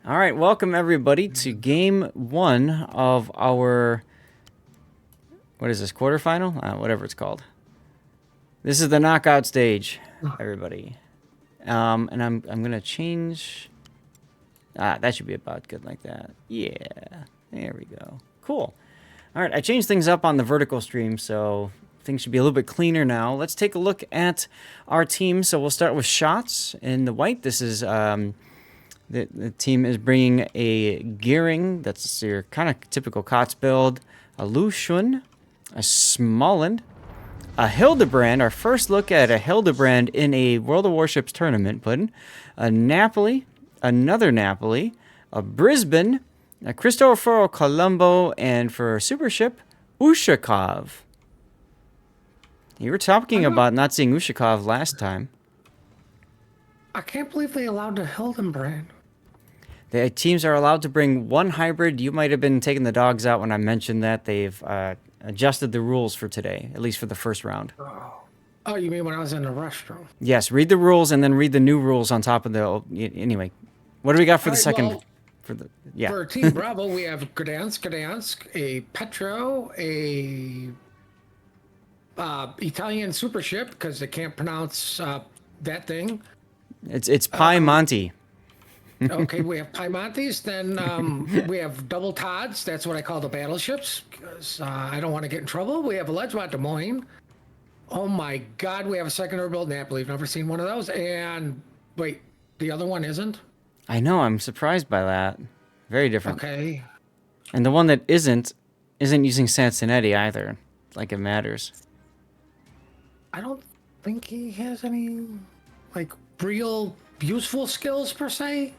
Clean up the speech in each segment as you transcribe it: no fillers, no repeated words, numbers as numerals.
All right, welcome everybody to game one of our, what is this, quarterfinal? Whatever it's called. This is the knockout stage, everybody. And I'm gonna change. That should be about good like that. Yeah, there we go. Cool. All right, I changed things up on the vertical stream, so things should be a little bit cleaner now. Let's take a look at our team. So we'll start with shots in the white. This is the team is bringing a Gearing, that's your kind of typical COTS build, a Lushun, a Smollend, a Hildebrand, our first look at a Hildebrand in a World of Warships tournament, Puddin', a Napoli, another Napoli, a Brisbane, a Cristoforo Colombo, and for Super Ship, Ushakov. You were talking about not seeing Ushakov last time. I can't believe they allowed the Hildenbrand. The teams are allowed to bring one hybrid. You might have been taking the dogs out when I mentioned that. They've adjusted the rules for today, at least for the first round. Oh, you mean when I was in the restroom? Yes, read the rules and then read the new rules on top of the. Anyway, what do we got for the second? Well, yeah. For Team Bravo, we have Gdansk, a Petro, a Italian super ship because they can't pronounce that thing. It's Piemonte. Okay, we have Piemontes. Then we have double Todds. That's what I call the battleships because I don't want to get in trouble. We have a Ledgemont Des Moines. Oh my God, we have a second build Napoli. I've never seen one of those. And wait, the other one isn't? I know. I'm surprised by that. Very different. Okay. And the one that isn't using Sansonetti either. Like it matters. I don't think he has any like real useful skills per se.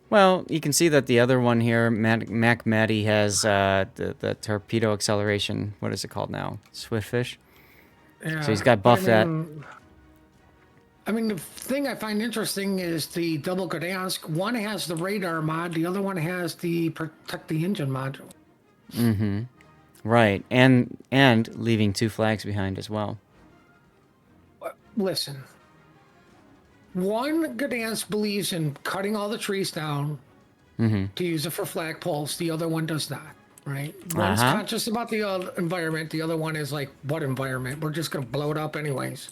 Well, you can see that the other one here, Mac Matty, has the torpedo acceleration. What is it called now? Swiftfish. Yeah, So he's got buff that. I mean, the thing I find interesting is the double Gdansk. One has the radar mod, the other one has the protect the engine module. Mm-hmm. Right, and leaving 2 flags behind as well. Listen, one Gdansk believes in cutting all the trees down to use it for flagpoles. The other one does not. Right? One's conscious about the environment. The other one is like, what environment? We're just going to blow it up anyways.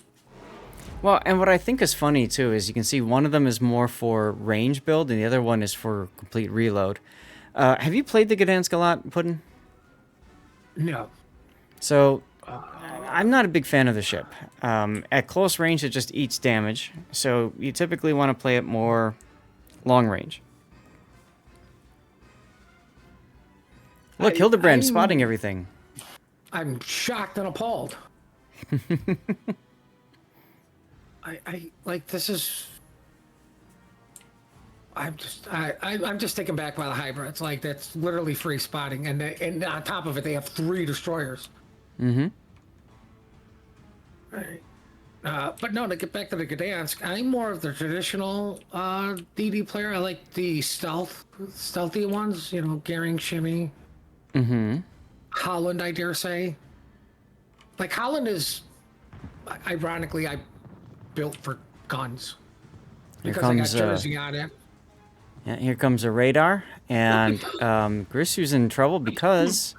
Well, and what I think is funny, too, is you can see one of them is more for range build, and the other one is for complete reload. Have you played the Gdansk a lot, Puddin'? No. So, I'm not a big fan of the ship. At close range, it just eats damage, so you typically want to play it more long range. Look, Hildebrand spotting everything. I'm shocked and appalled. I like this is. I'm just taken back by the hybrids. Like that's literally free spotting, and on top of it, they have 3 destroyers. Mm-hmm. Right. But no, to get back to the Gdansk, I'm more of the traditional DD player. I like the stealthy ones. You know, Gearing, Shimmy. Mm-hmm. Holland, I dare say. Like Holland is, ironically, I built for guns because I got Jersey on it. Yeah, here comes a radar, and Grissu's in trouble because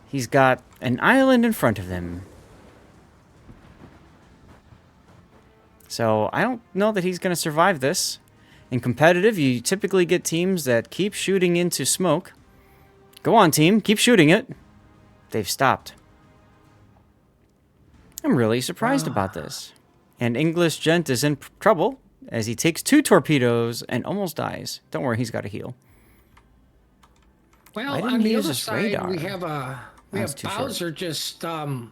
he's got an island in front of him. So I don't know that he's going to survive this. In competitive, you typically get teams that keep shooting into smoke. Go on, team. Keep shooting it. They've stopped. I'm really surprised about this. And English Gent is in trouble as he takes 2 torpedoes and almost dies. Don't worry, he's got a heal. Well, on the other side, radar? we have Bowser just full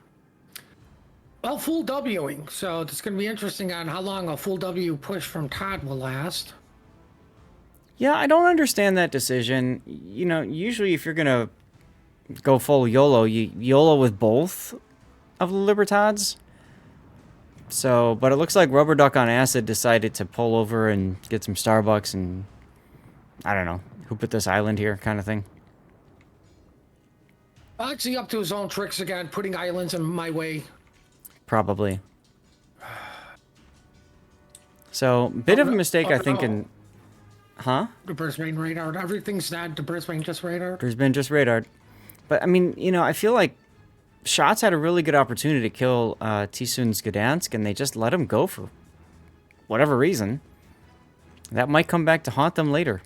Wing. So it's going to be interesting on how long a full W push from Todd will last. Yeah, I don't understand that decision. You know, usually if you're going to go full YOLO, you YOLO with both of the Libertads. So, but it looks like Rubber Duck on Acid decided to pull over and get some Starbucks and, I don't know, who put this island here kind of thing. Actually up to his own tricks again, putting islands in my way. Probably. So, bit of a mistake, I think, in Huh? The Brisbane radar. Everything's not the Brisbane just radar. There's been just radar. But, I mean, I feel like Shots had a really good opportunity to kill TSUN's Gdansk, and they just let him go for whatever reason. That might come back to haunt them later.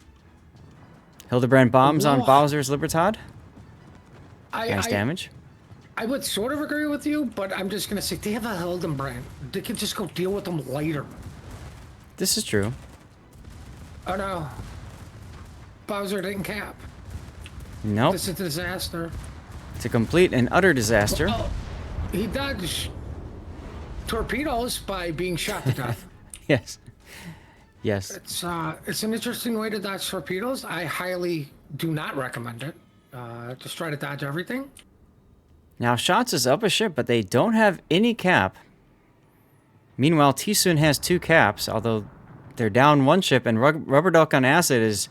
Hildebrand bombs on Whoa. Bowser's Libertad. Nice I damage. I would sort of agree with you, but I'm just gonna say they have a Hildenbrand. They can just go deal with them later. This is true. Oh no, Bowser didn't cap. Nope. This is a disaster. It's a complete and utter disaster. Oh, he dodged torpedoes by being shot to death. Yes. Yes. It's an interesting way to dodge torpedoes. I highly do not recommend it. Just try to dodge everything. Now, Shots is up a ship, but they don't have any cap. Meanwhile, TSUN has 2 caps, although they're down 1 ship, and Rubber Duck on Acid is...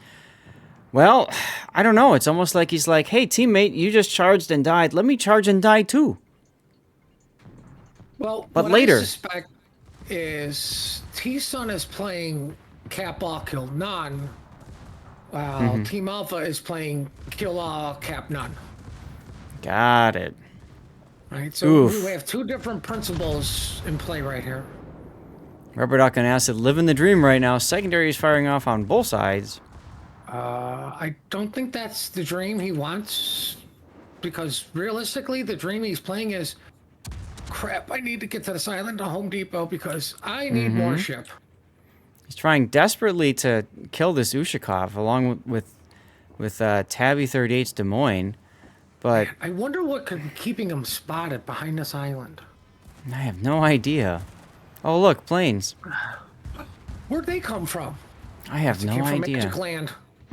Well, I don't know. It's almost like he's like, hey, teammate, you just charged and died. Let me charge and die too. Well, but what later. I suspect is TSUN is playing cap all, kill none, while Team Alpha is playing kill all, cap none. Got it. Right, so we have 2 different principles in play right here. Rubber Duck and Acid living the dream right now. Secondary is firing off on both sides. I don't think that's the dream he wants, because realistically, the dream he's playing is, crap, I need to get to this island to Home Depot because I need more ship. He's trying desperately to kill this Ushakov along with Tabby 38's Des Moines, but I wonder what could be keeping him spotted behind this island. I have no idea. Oh, look, planes. Where'd they come from? I have no Came from idea. Magic Land.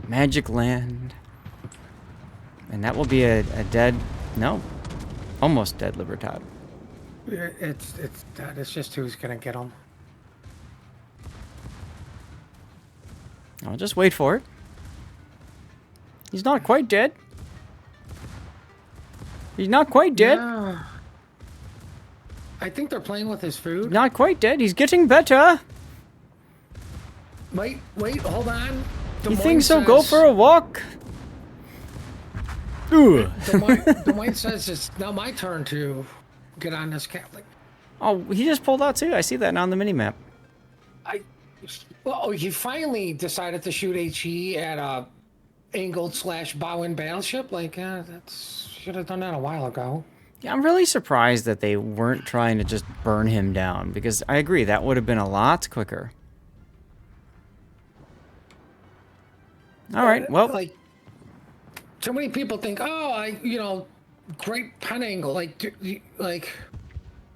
Magic Land. And that will be a dead, no, almost dead Libertad. It's just who's gonna get them. I'll just wait for it. He's not quite dead. He's not quite dead. Yeah. I think they're playing with his food. Not quite dead. He's getting better. Wait, hold on. You think so? Go for a walk. Ooh. Des Moines says it's now my turn to get on this Catholic. Oh, he just pulled out too. I see that now on the minimap. Well, he finally decided to shoot HE at a angled / bow-in battleship. Like, that's should have done that a while ago. Yeah, I'm really surprised that they weren't trying to just burn him down, because I agree that would have been a lot quicker. All right, well, like, so many people think, oh, great pen angle. Like,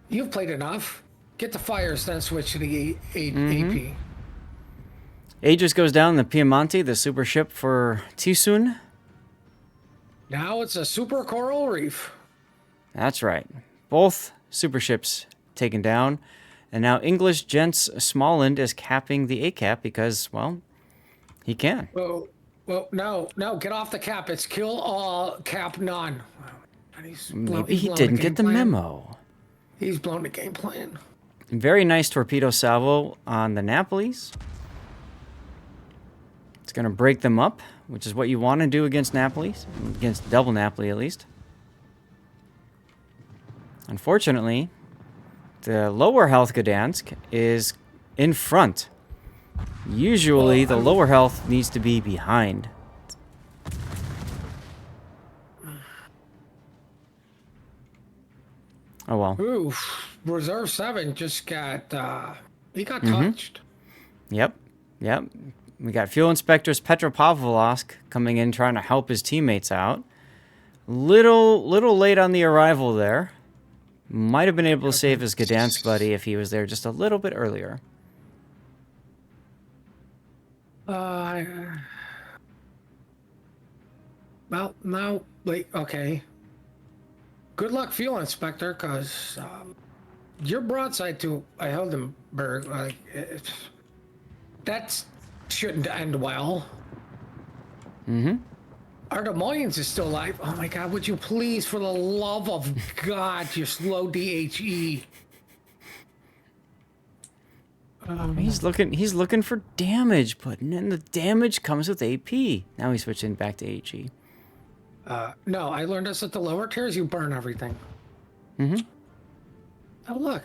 you've played enough. Get the fires, then switch to the AP. Aegis goes down the Piemonte, the super ship for TSUN. Now it's a super coral reef. That's right. Both super ships taken down. And now English Gents Smallland is capping the A cap because, well, he can. Well, no, get off the cap. It's kill all, cap none. Maybe he didn't get the memo. He's blown the game plan. Very nice torpedo salvo on the Napolis. It's going to break them up, which is what you want to do against Napolis, against double Napoli at least. Unfortunately, the lower health Gdansk is in front. Usually, the lower health needs to be behind. Oh well. Oof. Reserve 7 just got, he got touched. Yep. We got Fuel Inspectors Petropavlovsk coming in trying to help his teammates out. Little late on the arrival there. Might have been able to save his Gdansk buddy if he was there just a little bit earlier. Well, now, okay. Good luck, Fuel Inspector, because your broadside to Hildenberg, that shouldn't end well. Our Des Moines is still alive. Oh my God, would you please, for the love of God, just load DHE. He's looking for damage, Puddin', and the damage comes with AP. Now he's switching back to AG. No, I learned this at the lower tiers. You burn everything. Mm-hmm. Oh look,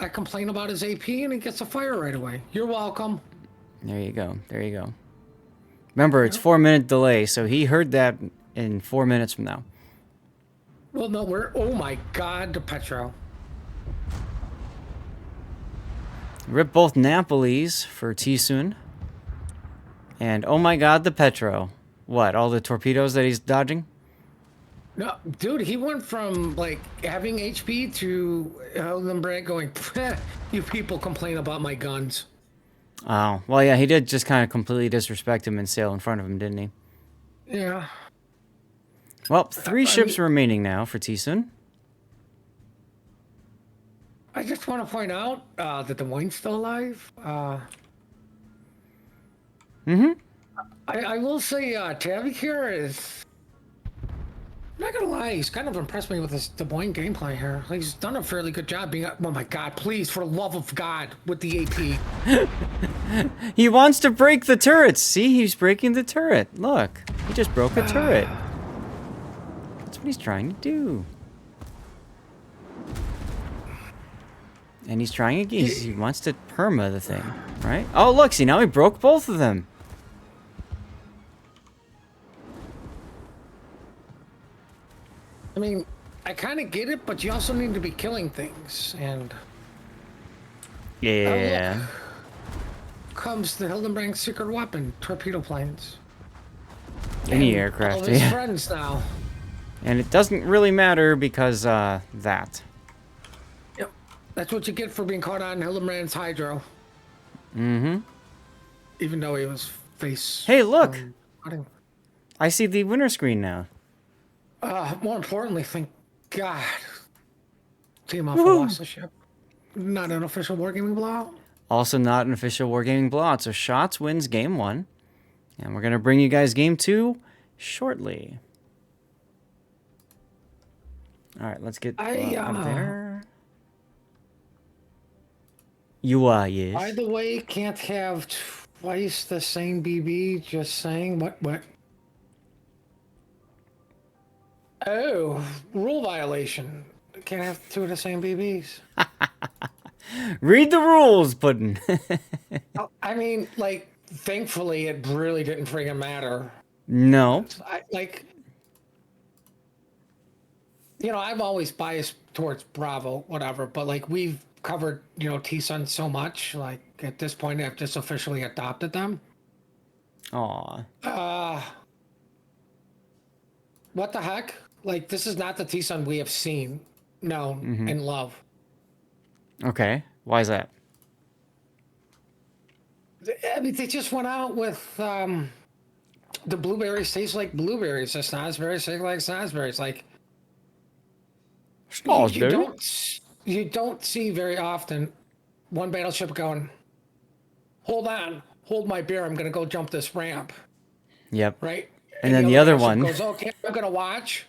I complain about his AP and he gets a fire right away. You're welcome. There you go. There you go. Remember, it's 4-minute delay, so he heard that in 4 minutes from now. Well, no, we're. Oh my God, the Petro. Rip both Napolis for TSUN. And oh my God, the Petro. What? All the torpedoes that he's dodging? No, dude, he went from like having HP to Hildenbrand going. You people complain about my guns. Oh, well, yeah, he did just kind of completely disrespect him and sail in front of him, didn't he? Yeah. Well, 3 ships remaining now for TSUN. I just want to point out that the wine's still alive. I will say Tabby here is. I'm not gonna lie, he's kind of impressed me with his Des Moines gameplay here. He's done a fairly good job being. Oh my God! Please, for the love of God, with the AP. He wants to break the turrets. See, he's breaking the turret. Look, he just broke a turret. That's what he's trying to do. And he's trying again. He wants to perma the thing, right? Oh, look, see, now he broke both of them. I mean, I kind of get it, but you also need to be killing things. And Yeah. comes the Hildenbrand's secret weapon, torpedo planes. Any And aircraft, all of his yeah. friends now. And it doesn't really matter because, that. Yep. That's what you get for being caught on Hildenbrand's Hydro. Mm-hmm. Even though he was face. Hey, look! Cutting. I see the winner screen now. More importantly, thank God. Team Alpha lost the ship. Not an official wargaming blowout. Also not an official Wargaming blowout, so Shots wins game 1. And we're going to bring you guys game 2 shortly. Alright, let's get up there. You are, yes. By the way, can't have twice the same BB, just saying. What? Oh, rule violation. Can't have 2 of the same BBs. Read the rules, Puddin'. I mean, like, thankfully, it really didn't friggin' matter. No. I'm always biased towards Bravo, whatever, but, like, we've covered, TSUN so much. Like, at this point, I've just officially adopted them. Aw. What the heck? Like, this is not the TSUN we have seen, known, and love. Okay. Why is that? I mean, they just went out with the blueberries taste like blueberries. The snozzberries taste like snozzberries. Like, you don't see very often one battleship going, hold on, hold my beer, I'm going to go jump this ramp. Yep. Right? And then the other one goes, okay, I'm going to watch.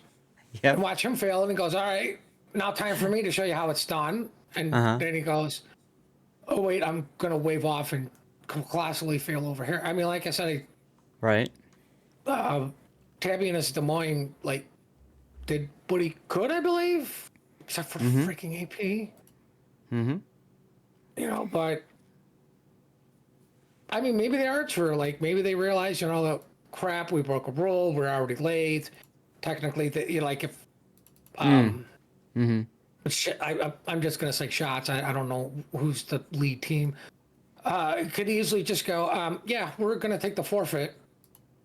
Yep. And watch him fail, and he goes, all right, now time for me to show you how it's done. And then he goes, oh, wait, I'm going to wave off and colossally fail over here. I mean, like I said, Right. Tabby and his Des Moines, like, did what he could, I believe, except for freaking AP. But, I mean, maybe they are true. Like, maybe they realize, the crap, we broke a rule, we're already late. Technically, like, if, I'm just going to say Shots. I don't know who's the lead team. Could easily just go, yeah, we're going to take the forfeit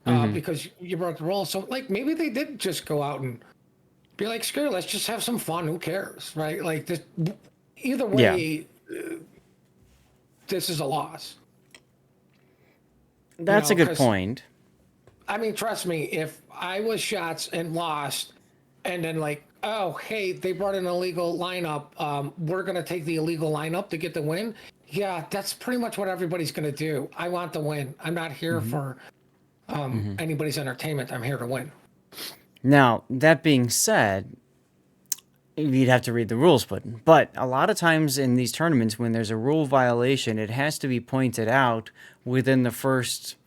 because you broke the rule. So, like, maybe they did just go out and be like, screw it, let's just have some fun. Who cares, right? Like, either way, this is a loss. That's a good point. I mean, trust me, if I was Shots and lost, and then like, oh, hey, they brought an illegal lineup. We're going to take the illegal lineup to get the win. Yeah, that's pretty much what everybody's going to do. I want the win. I'm not here for anybody's entertainment. I'm here to win. Now, that being said, You'd have to read the rules, but a lot of times in these tournaments, when there's a rule violation, it has to be pointed out within the first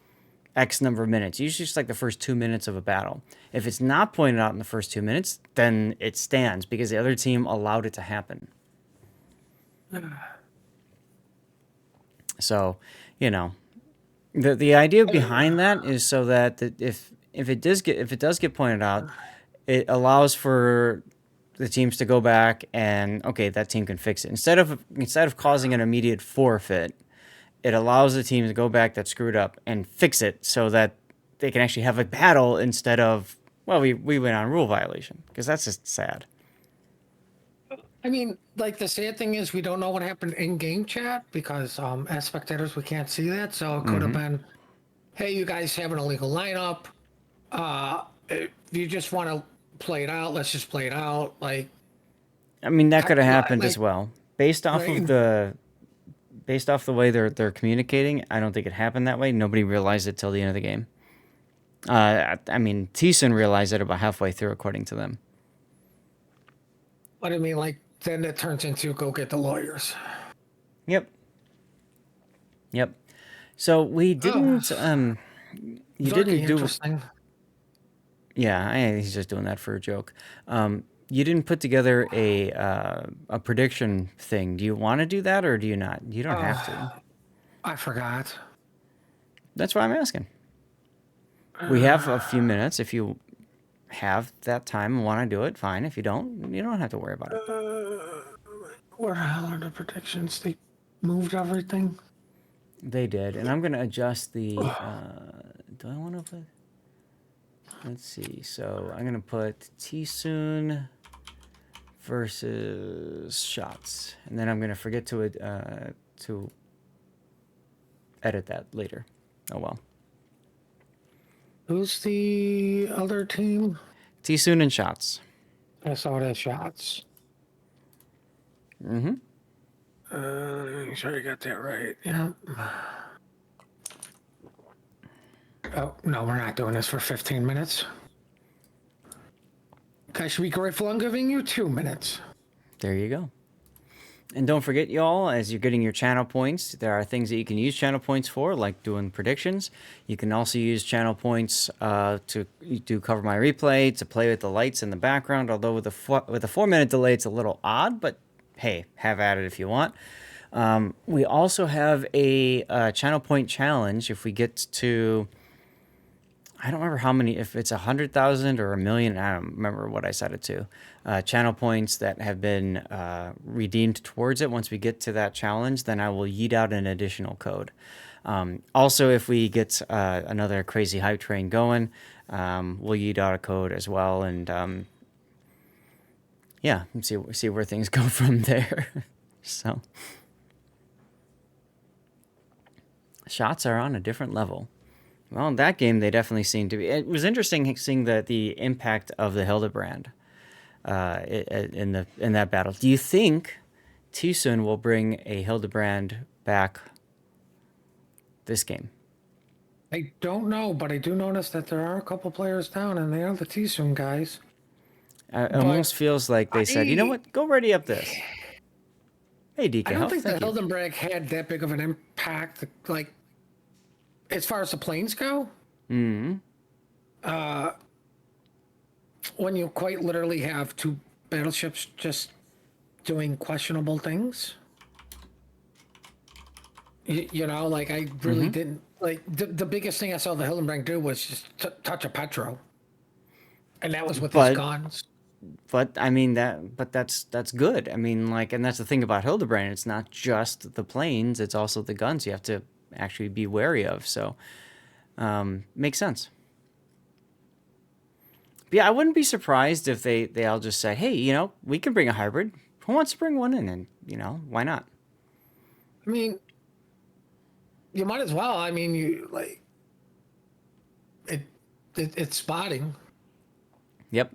X number of minutes. Usually, just like the first 2 minutes of a battle. If it's not pointed out in the first 2 minutes, then it stands because the other team allowed it to happen. So, you know, the idea behind that is so that if it does get pointed out, it allows for the teams to go back and okay, that team can fix it instead of causing an immediate forfeit. It allows the team to go back that screwed up and fix it so that they can actually have a battle instead of well, we went on rule violation because that's just sad. I mean, like the sad thing is we don't know what happened in game chat because as spectators we can't see that. So it could have been, hey, you guys have an illegal lineup. If you just want to play it out, let's just play it out. Like, I mean, that could have happened like, as well. Based off right? the way they're communicating, I don't think it happened that way. Nobody realized it till the end of the game. I mean, TSUN realized it about halfway through, according to them. But I mean, like, then it turns into go get the lawyers. Yep. Yep. So we didn't. You didn't do. Interesting. Yeah, he's just doing that for a joke. You didn't put together a prediction thing. Do you want to do that or do you not? You don't have to. I forgot. That's why I'm asking. We have a few minutes. If you have that time and want to do it, fine. If you don't, you don't have to worry about it. Where the hell are the predictions? They moved everything. They did, and I'm gonna adjust the. Do I want to put? Let's see. So I'm gonna put TSUN versus shots, and then I'm gonna forget to edit that later. Oh well. Who's the other team? TSUN and shots. I saw the shots. Mm-hmm. I'm sure you got that right. Yeah. Oh, no, we're not doing this for 15 minutes. I should be grateful I'm giving you 2 minutes. There you go. And don't forget, y'all, as you're getting your channel points, there are things that you can use channel points for, like doing predictions. You can also use channel points to do cover my replay, to play with the lights in the background. Although with a 4-minute delay, it's a little odd, but hey, have at it if you want. We also have a channel point challenge. If we get to, I don't remember how many, if it's 100,000 or 1,000,000, I don't remember what I set it to. Channel points that have been redeemed towards it. Once we get to that challenge, then I will yeet out an additional code. Also, if we get another crazy hype train going, we'll yeet out a code as well. And yeah, see where things go from there. So shots are on a different level. Well, in that game, they definitely seemed to be. It was interesting seeing the impact of the Hildebrand in that battle. Do you think TSUN will bring a Hildebrand back this game? I don't know, but I do notice that there are a couple players down, and they are the TSUN guys. It almost feels like they said, you know what, go ready up this. Hey, DK, I don't think the thank you. Hildenbrand had that big of an impact, like, as far as the planes go. Mm-hmm. When you quite literally have 2 battleships just doing questionable things. You know, like, I really didn't, like, the biggest thing I saw the Hildenbrand do was just touch a Petro. And that was with his guns. But I mean that's good. I mean, like, and that's the thing about Hildebrand. It's not just the planes; it's also the guns you have to actually be wary of. So, makes sense. But yeah, I wouldn't be surprised if they all just say, "Hey, you know, we can bring a hybrid. Who wants to bring one in? And you know, why not?" I mean, you might as well. I mean, you like it's spotting. Yep.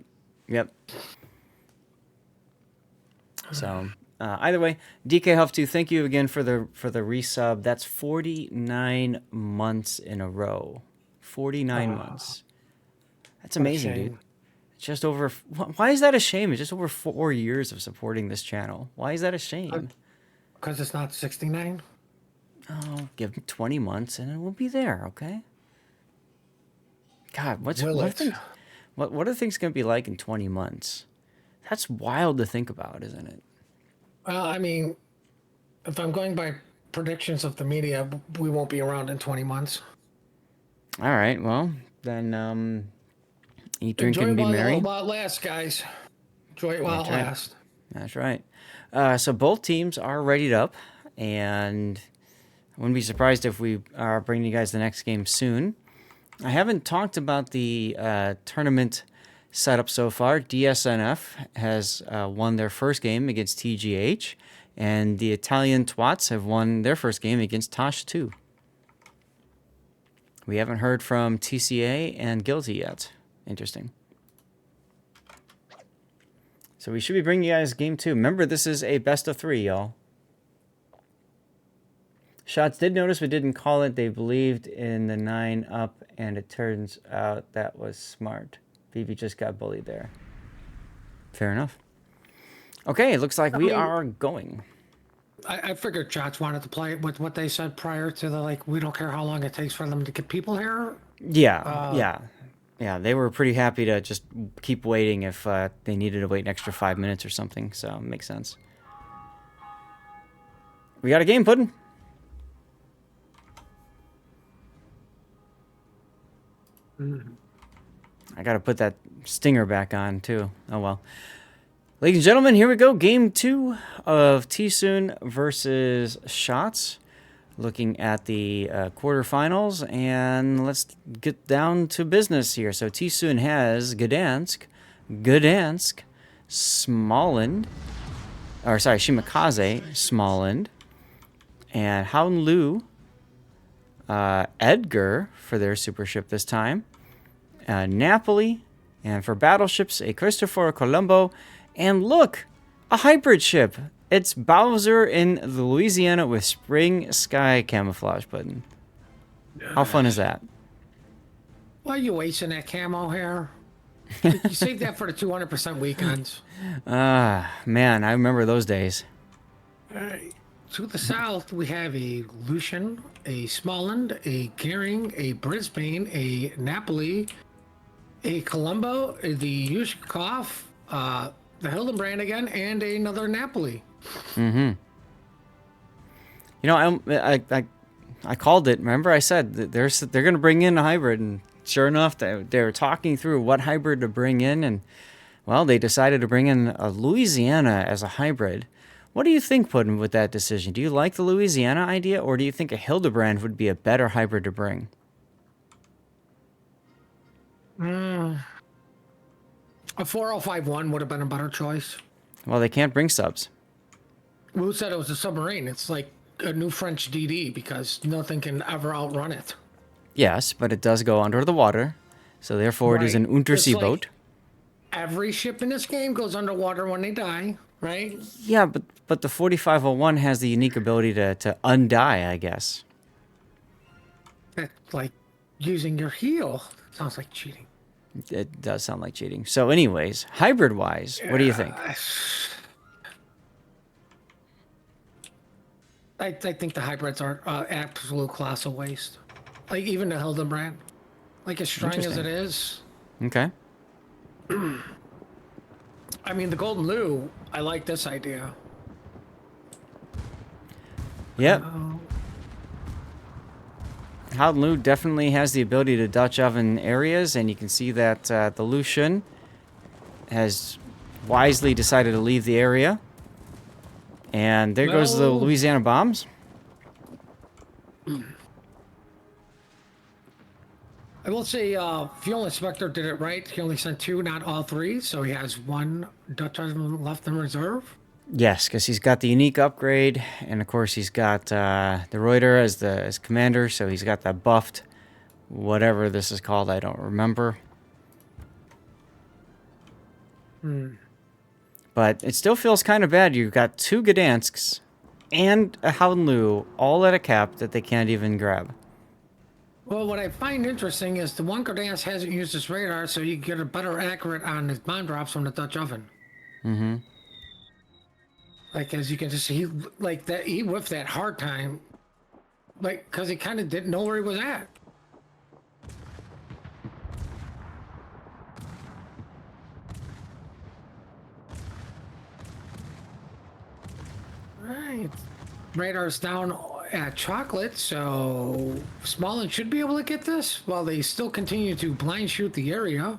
So either way, DK Huff 2, thank you again for the resub. That's 49 months in a row. 49 months. That's amazing, dude. just over. Why is that a shame? It's just over 4 years of supporting this channel. Why is that a shame? Because it's not 69. Oh, give me 20 months and it will be there, okay? God, what are things going to be like in 20 months? That's wild to think about, isn't it? Well, I mean, if I'm going by predictions of the media, we won't be around in 20 months. All right, well, then eat, drink, Enjoy and be while merry. it lasts, guys. Enjoy it while it lasts. That's right. So both teams are readied up, and I wouldn't be surprised if we are bringing you guys the next game soon. I haven't talked about the tournament setup so far. DSNF has won their first game against TGH, and the Italian Twats have won their first game against Tosh 2. We haven't heard from TCA and Guilty yet. Interesting. So we should be bringing you guys game 2. Remember, this is a best of 3, y'all. Shots did notice we didn't call it. They believed in the 9 up, and it turns out that was smart. Vivi just got bullied there. Fair enough. Okay, it looks like we are going. I figured Shots wanted to play with what they said prior to the, like, we don't care how long it takes for them to get people here. Yeah. They were pretty happy to just keep waiting if they needed to wait an extra 5 minutes or something, so it makes sense. We got a game, Puddin'. I gotta put that stinger back on, too. Oh, well. Ladies and gentlemen, here we go. Game 2 of TSUN versus Shots. Looking at the quarterfinals, and let's get down to business here. So TSUN has Gdansk, Smolensk, Shimakaze, Smolensk, and Haunlu, Edgar for their super ship this time, Napoli, and for battleships, a Cristoforo Colombo, and look, a hybrid ship. It's Bowser in the Louisiana with spring sky camouflage button. How fun is that? Why are you wasting that camo hair? You save that for the 200% weekends. Man, I remember those days. To the south, we have a Lucian, a Smolensk, a Gering, a Brisbane, a Napoli, a Colombo, the Yushkov, the Hildenbrand again, and another Napoli. Mm-hmm. You know, I called it. Remember, I said that they're going to bring in a hybrid, and sure enough, they're talking through what hybrid to bring in, and well, they decided to bring in a Louisiana as a hybrid. What do you think, Puddin', with that decision? Do you like the Louisiana idea, or do you think a Hildebrand would be a better hybrid to bring? A 4051 would have been a better choice. Well, they can't bring subs. Who said it was a submarine? It's like a new French DD because nothing can ever outrun it. Yes, but it does go under the water, so therefore it is an undersea boat. Every ship in this game goes underwater when they die, right? Yeah, but the 4501 has the unique ability to undie, I guess. That's like using your heel. Sounds like cheating. It does sound like cheating. So anyways, hybrid-wise, what do you think? I think the hybrids are absolute colossal waste. Like, even the Hildenbrand. Like, as strong as it is. Okay. I mean, the Golden Lou, I like this idea. Yep. Howden Lu definitely has the ability to Dutch oven areas, and you can see that the Lucian has wisely decided to leave the area. And there goes the Louisiana bombs. I will say, Fuel Inspector did it right. He only sent 2, not all 3, so he has 1 Dutch oven left in reserve. Yes, because he's got the unique upgrade, and of course he's got the Reuter as commander, so he's got that buffed, whatever this is called, I don't remember. But it still feels kind of bad. You've got 2 Gdansks and a Howden Lu all at a cap that they can't even grab. Well, what I find interesting is the one Gdansk hasn't used his radar, so you get a better accurate on his bomb drops from the Dutch oven. Mm-hmm. Like as you can just see, like that he whiffed that hard time, like because he kind of didn't know where he was at. Right, radar's down at chocolate, so Smolin should be able to get this while they still continue to blind shoot the area.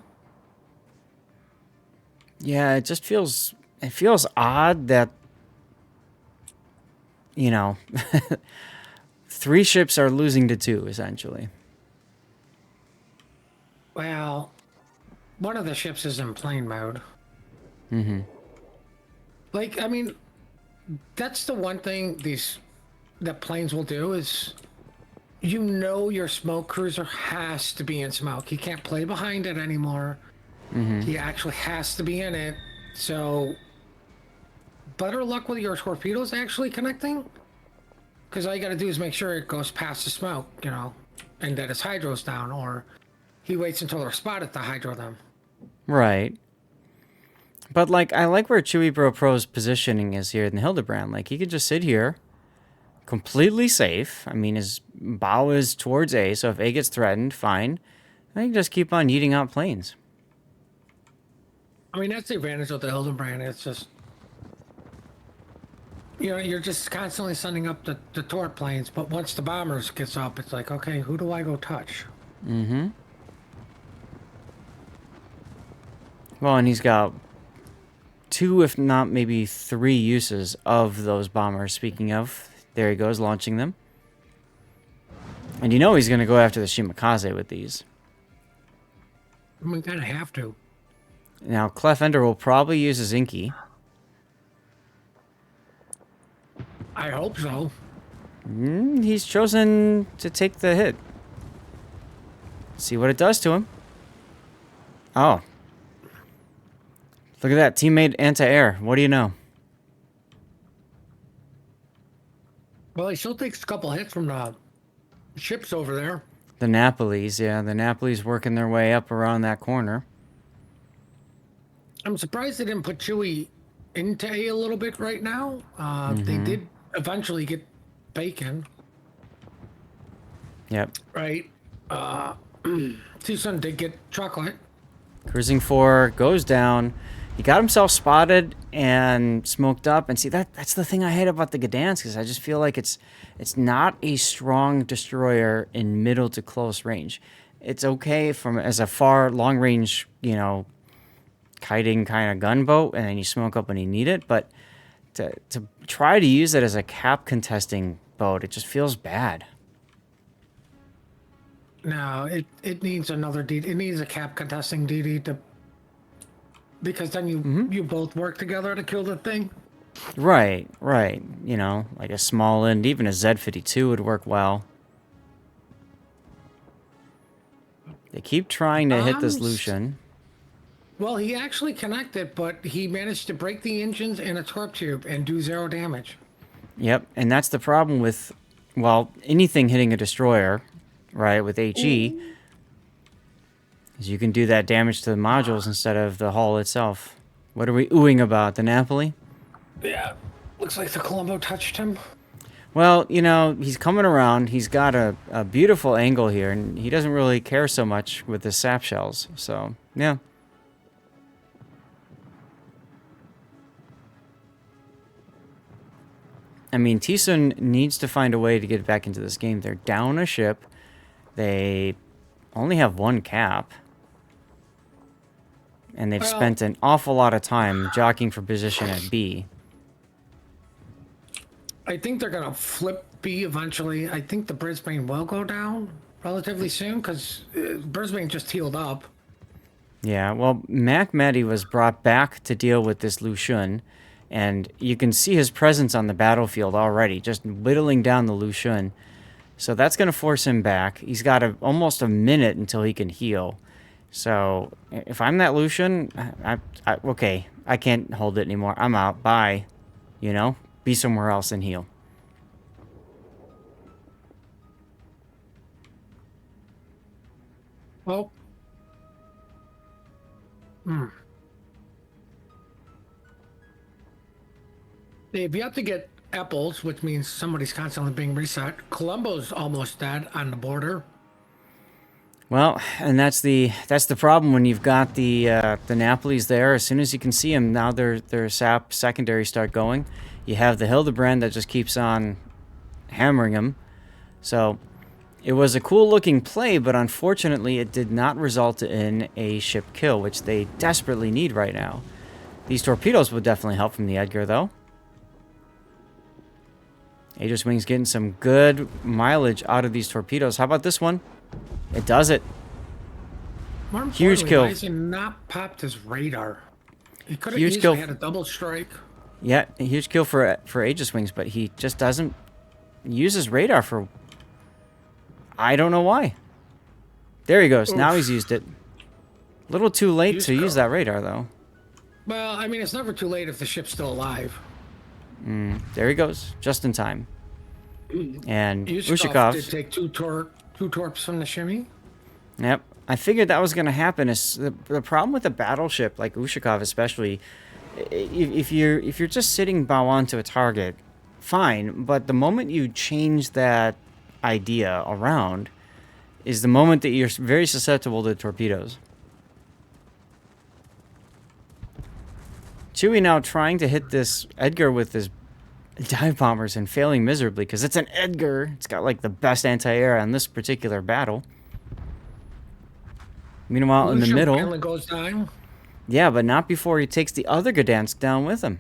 Yeah, it feels odd that, you know, 3 ships are losing to 2 essentially. Well, one of the ships is in plane mode. Mm-hmm. Like, I mean, that's the one thing these that planes will do is your smoke cruiser has to be in smoke. He can't play behind it anymore. Mm-hmm. He actually has to be in it. So better luck with your torpedoes actually connecting. Because all you gotta do is make sure it goes past the smoke, and that his hydro's down, or he waits until they're spotted to hydro them. Right. But like I like where Chewy Bro Pro's positioning is here in the Hildebrand. Like he could just sit here, completely safe. I mean, his bow is towards A, so if A gets threatened, fine. I can just keep on eating out planes. I mean, that's the advantage of the Hildenbrand. It's just, you're just constantly sending up the torp planes, but once the bombers gets up, it's like, okay, who do I go touch? Mm-hmm. Well, and he's got 2, if not maybe 3 uses of those bombers. Speaking of, there he goes, launching them. And you know he's going to go after the Shimakaze with these. I mean, kind of have to. Now, Clef Ender will probably use his Inky. I hope so. He's chosen to take the hit. See what it does to him. Oh. Look at that. Teammate anti-air. What do you know? Well, he still takes a couple hits from the ships over there. The Napolis, yeah. The Napolis working their way up around that corner. I'm surprised they didn't put Chewie into A little bit right now. They did eventually get Bacon. Yep. Right. TSUN did get Chocolate. Cruising 4 goes down. He got himself spotted and smoked up. And see, that's the thing I hate about the Gdansk is I just feel like it's not a strong destroyer in middle to close range. It's okay as a far long range, kiting kind of gunboat, and then you smoke up when you need it. But to try to use it as a cap contesting boat, it just feels bad. No, it needs another D. It needs a cap contesting DD because then you both work together to kill the thing. Right. Like a small end, even a Z52 would work well. They keep trying to hit this Lucian. Well, he actually connected, but he managed to break the engines and a torp tube and do 0 damage. Yep, and that's the problem with, anything hitting a destroyer, right, with HE, is you can do that damage to the modules instead of the hull itself. What are we oohing about? The Napoli? Yeah, looks like the Colombo touched him. Well, he's coming around. He's got a beautiful angle here, and he doesn't really care so much with the sap shells. So, yeah. I mean, TSUN needs to find a way to get back into this game. They're down a ship. They only have 1 cap. And they've spent an awful lot of time jockeying for position at B. I think they're going to flip B eventually. I think the Brisbane will go down relatively soon because Brisbane just healed up. Yeah, well, Mac Matty was brought back to deal with this Lucian, and you can see his presence on the battlefield already, just whittling down the Lucian. So that's going to force him back. He's got almost a minute until he can heal. So if I'm that Lucian, okay, I can't hold it anymore. I'm out. Bye. Be somewhere else and heal. Oh. Hmm. If you have to get apples, which means somebody's constantly being reset, Columbo's almost dead on the border. Well, and that's the problem when you've got the Napolis there. As soon as you can see them, now their sap secondary start going. You have the Hildebrand that just keeps on hammering them. So it was a cool looking play, but unfortunately it did not result in a ship kill, which they desperately need right now. These torpedoes would definitely help from the Edgar, though. Aegis Wing's getting some good mileage out of these torpedoes. How about this one? It does it. More Huge importantly, kill. why has he not popped his radar? He could have Huge easily kill. had a double strike. Yeah, a huge kill for Aegis Wings, but he just doesn't use his radar for... I don't know why. There he goes. Oof. Now he's used it. A little too late Huge to use kill. that radar, though. Well, I mean, it's never too late if the ship's still alive. There he goes, just in time. And Yushikov did Ushakov. take two torps from the shimmy. Yep. I figured that was going to happen. Is the problem with a battleship like Ushakov, especially, if you're just sitting bow onto a target, fine. But the moment you change that idea around, is the moment that you're very susceptible to torpedoes. Chewie now trying to hit this Edgar with his dive bombers and failing miserably because it's an Edgar. It's got like the best anti-air on this particular battle. Meanwhile, in the Lucia middle, finally goes down. yeah, but not before he takes the other Gdansk down with him.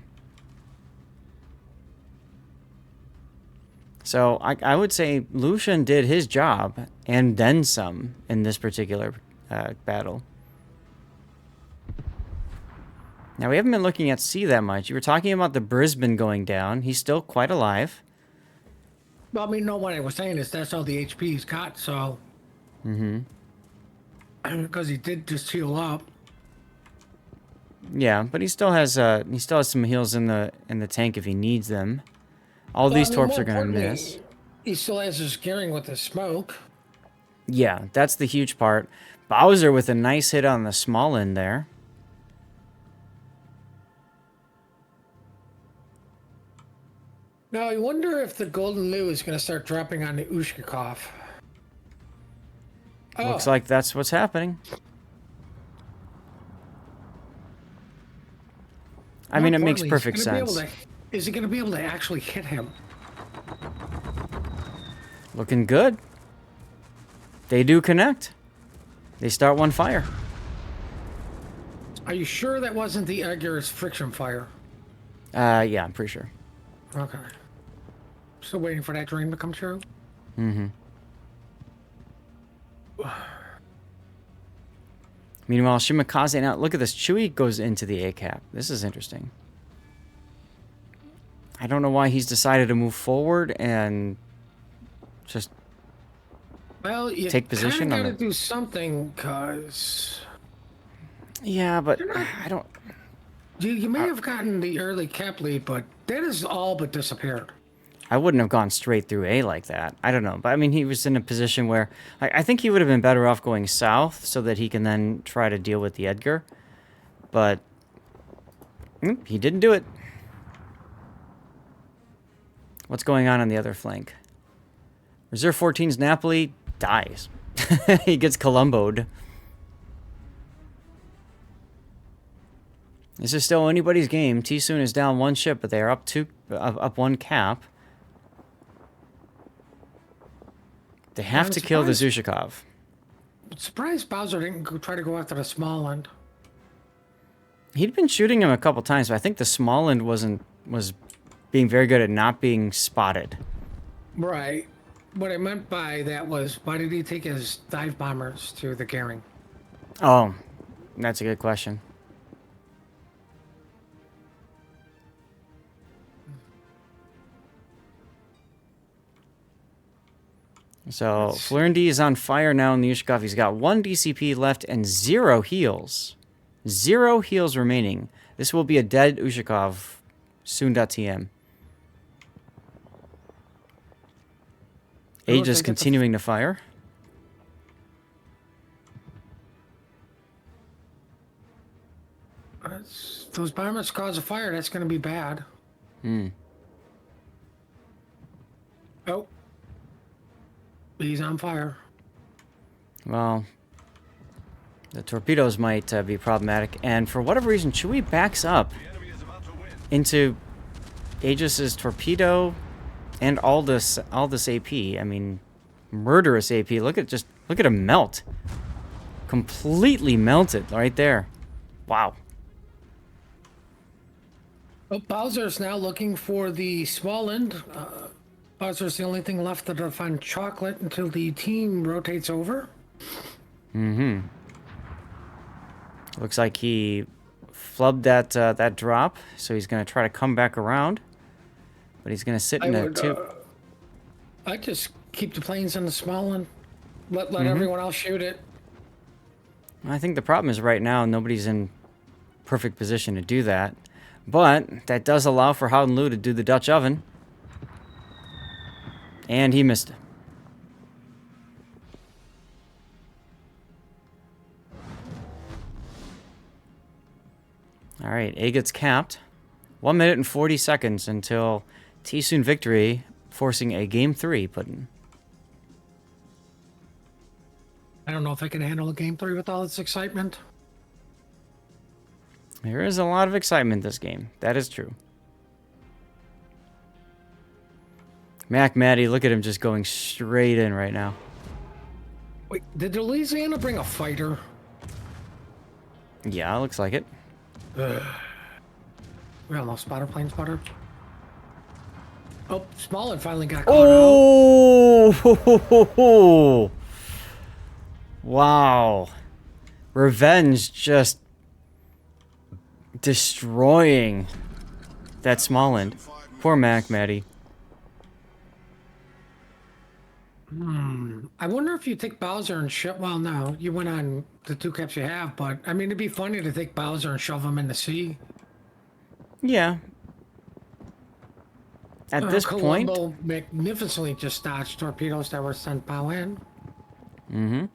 So I would say Lucian did his job and then some in this particular battle. Now, we haven't been looking at sea that much. You were talking about the Brisbane going down. He's still quite alive. Well, I mean, no, what I was saying is that's all the HP he's got, so... Mm-hmm. Because he did just heal up. Yeah, but he still has some heals in the tank if he needs them. All these torps are gonna miss. He still has his gearing with the smoke. Yeah, that's the huge part. Bowser with a nice hit on the small end there. Now, I wonder if the Golden Lou is going to start dropping on the Ushkikov. Oh, Looks like that's what's happening. I mean, it makes perfect sense. Is he going to be able to actually hit him? Looking good. They do connect. They start one fire. Are you sure that wasn't the Edgar's friction fire? Yeah, I'm pretty sure. Okay. Still waiting for that dream to come true? Mm-hmm. Meanwhile, Shimakaze, now look at this. Chewie goes into the A-cap. This is interesting. I don't know why he's decided to move forward and just You take position. Got to do something, cause yeah, but I don't. You may have gotten the early cap lead, but that has all but disappeared. I wouldn't have gone straight through A like that. I don't know. But, I mean, he was in a position where I think he would have been better off going south so that he can then try to deal with the Edgar. But he didn't do it. What's going on the other flank? Reserve 14's Napoli dies. He gets Columboed. This is still anybody's game. TSUN is down one ship, but they are up one cap. They have to kill the Zushikov. Surprised Bowser didn't try to go after the small end. He'd been shooting him a couple times, but I think the small end was being very good at not being spotted. Right. What I meant by that was, why did he take his dive bombers to the gearing? Oh, that's a good question. So, Flurndi is on fire now in the Yushkov. He's got 1 DCP left and 0 heals. 0 heals remaining. This will be a dead Ushakov. Soon.tm. Aegis continuing to fire. those bombers cause a fire. That's going to be bad. Hmm. Oh, he's on fire. Well, the torpedoes might be problematic, and for whatever reason, Chewie backs up into Aegis's torpedo and all this AP. I mean, murderous AP. Look at him melt. Completely melted right there. Wow. Oh, Bowser's now looking for the small end. Bowser's the only thing left to find chocolate until the team rotates over. Mm-hmm. Looks like he flubbed that drop, so he's going to try to come back around. But he's going to sit in a tube. I just keep the planes in the small end. Let everyone else shoot it. I think the problem is right now nobody's in perfect position to do that. But that does allow for Howden Liu to do the Dutch oven. And he missed it. All right, A gets capped. 1 minute and 40 seconds until TSUN victory, forcing a Game 3 put-in. I don't know if I can handle a Game 3 with all this excitement. There is a lot of excitement this game. That is true. Maddie, look at him just going straight in right now. Wait, did Louisiana bring a fighter? Yeah, looks like it. We almost spotter plane spotter. Oh, Smallin finally got caught out. Oh! Wow. Revenge just destroying that small end. Poor Maddie. I wonder if you take Bowser and shove. Well, no, you went on the 2 caps you have, but I mean, it'd be funny to take Bowser and shove him in the sea. Yeah. At this point, Colombo magnificently just dodged torpedoes that were sent bow in. I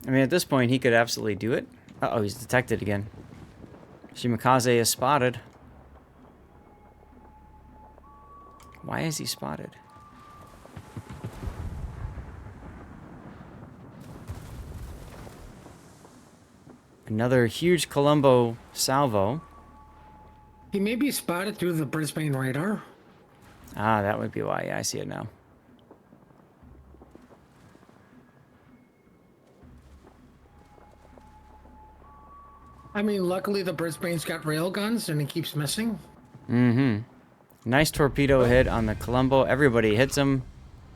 mean, at this point, he could absolutely do it. Uh-oh, he's detected again. Shimakaze is spotted. Why is he spotted? Another huge Colombo salvo. He may be spotted through the Brisbane radar. Ah, that would be why. Yeah, I see it now. I mean, luckily the Brisbane's got rail guns and he keeps missing. Mm-hmm. Nice torpedo hit on the Colombo. Everybody hits him,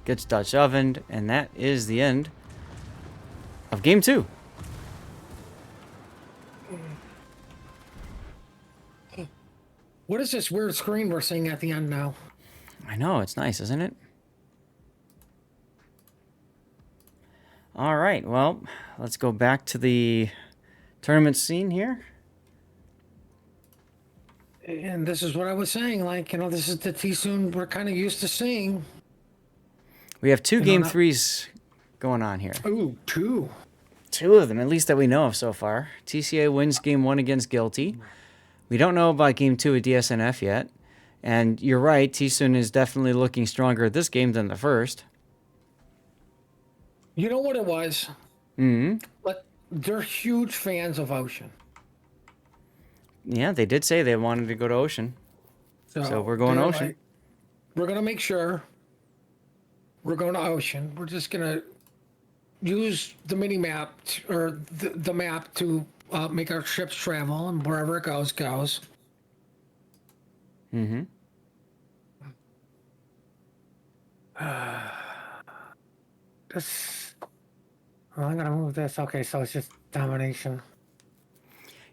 gets Dutch ovened, and that is the end of Game 2. What is this weird screen we're seeing at the end now? I know, it's nice, isn't it? All right, well, let's go back to the tournament scene here. And this is what I was saying, like, you know, this is the TSUN we're kind of used to seeing. We have two Game 3s going on here. Ooh, 2. 2 of them, at least that we know of so far. TCA wins Game 1 against Guilty. We don't know about Game 2 at DSNF yet. And you're right, TSUN is definitely looking stronger at this game than the first. You know what it was? But they're huge fans of Ocean. Yeah, they did say they wanted to go to Ocean. So we're going to Ocean. Like, we're going to make sure we're going to Ocean. We're just going to use the mini map or the map to make our ships travel, and wherever it goes, goes. Mm-hmm. Well, I'm going to move this. Okay, so it's just domination.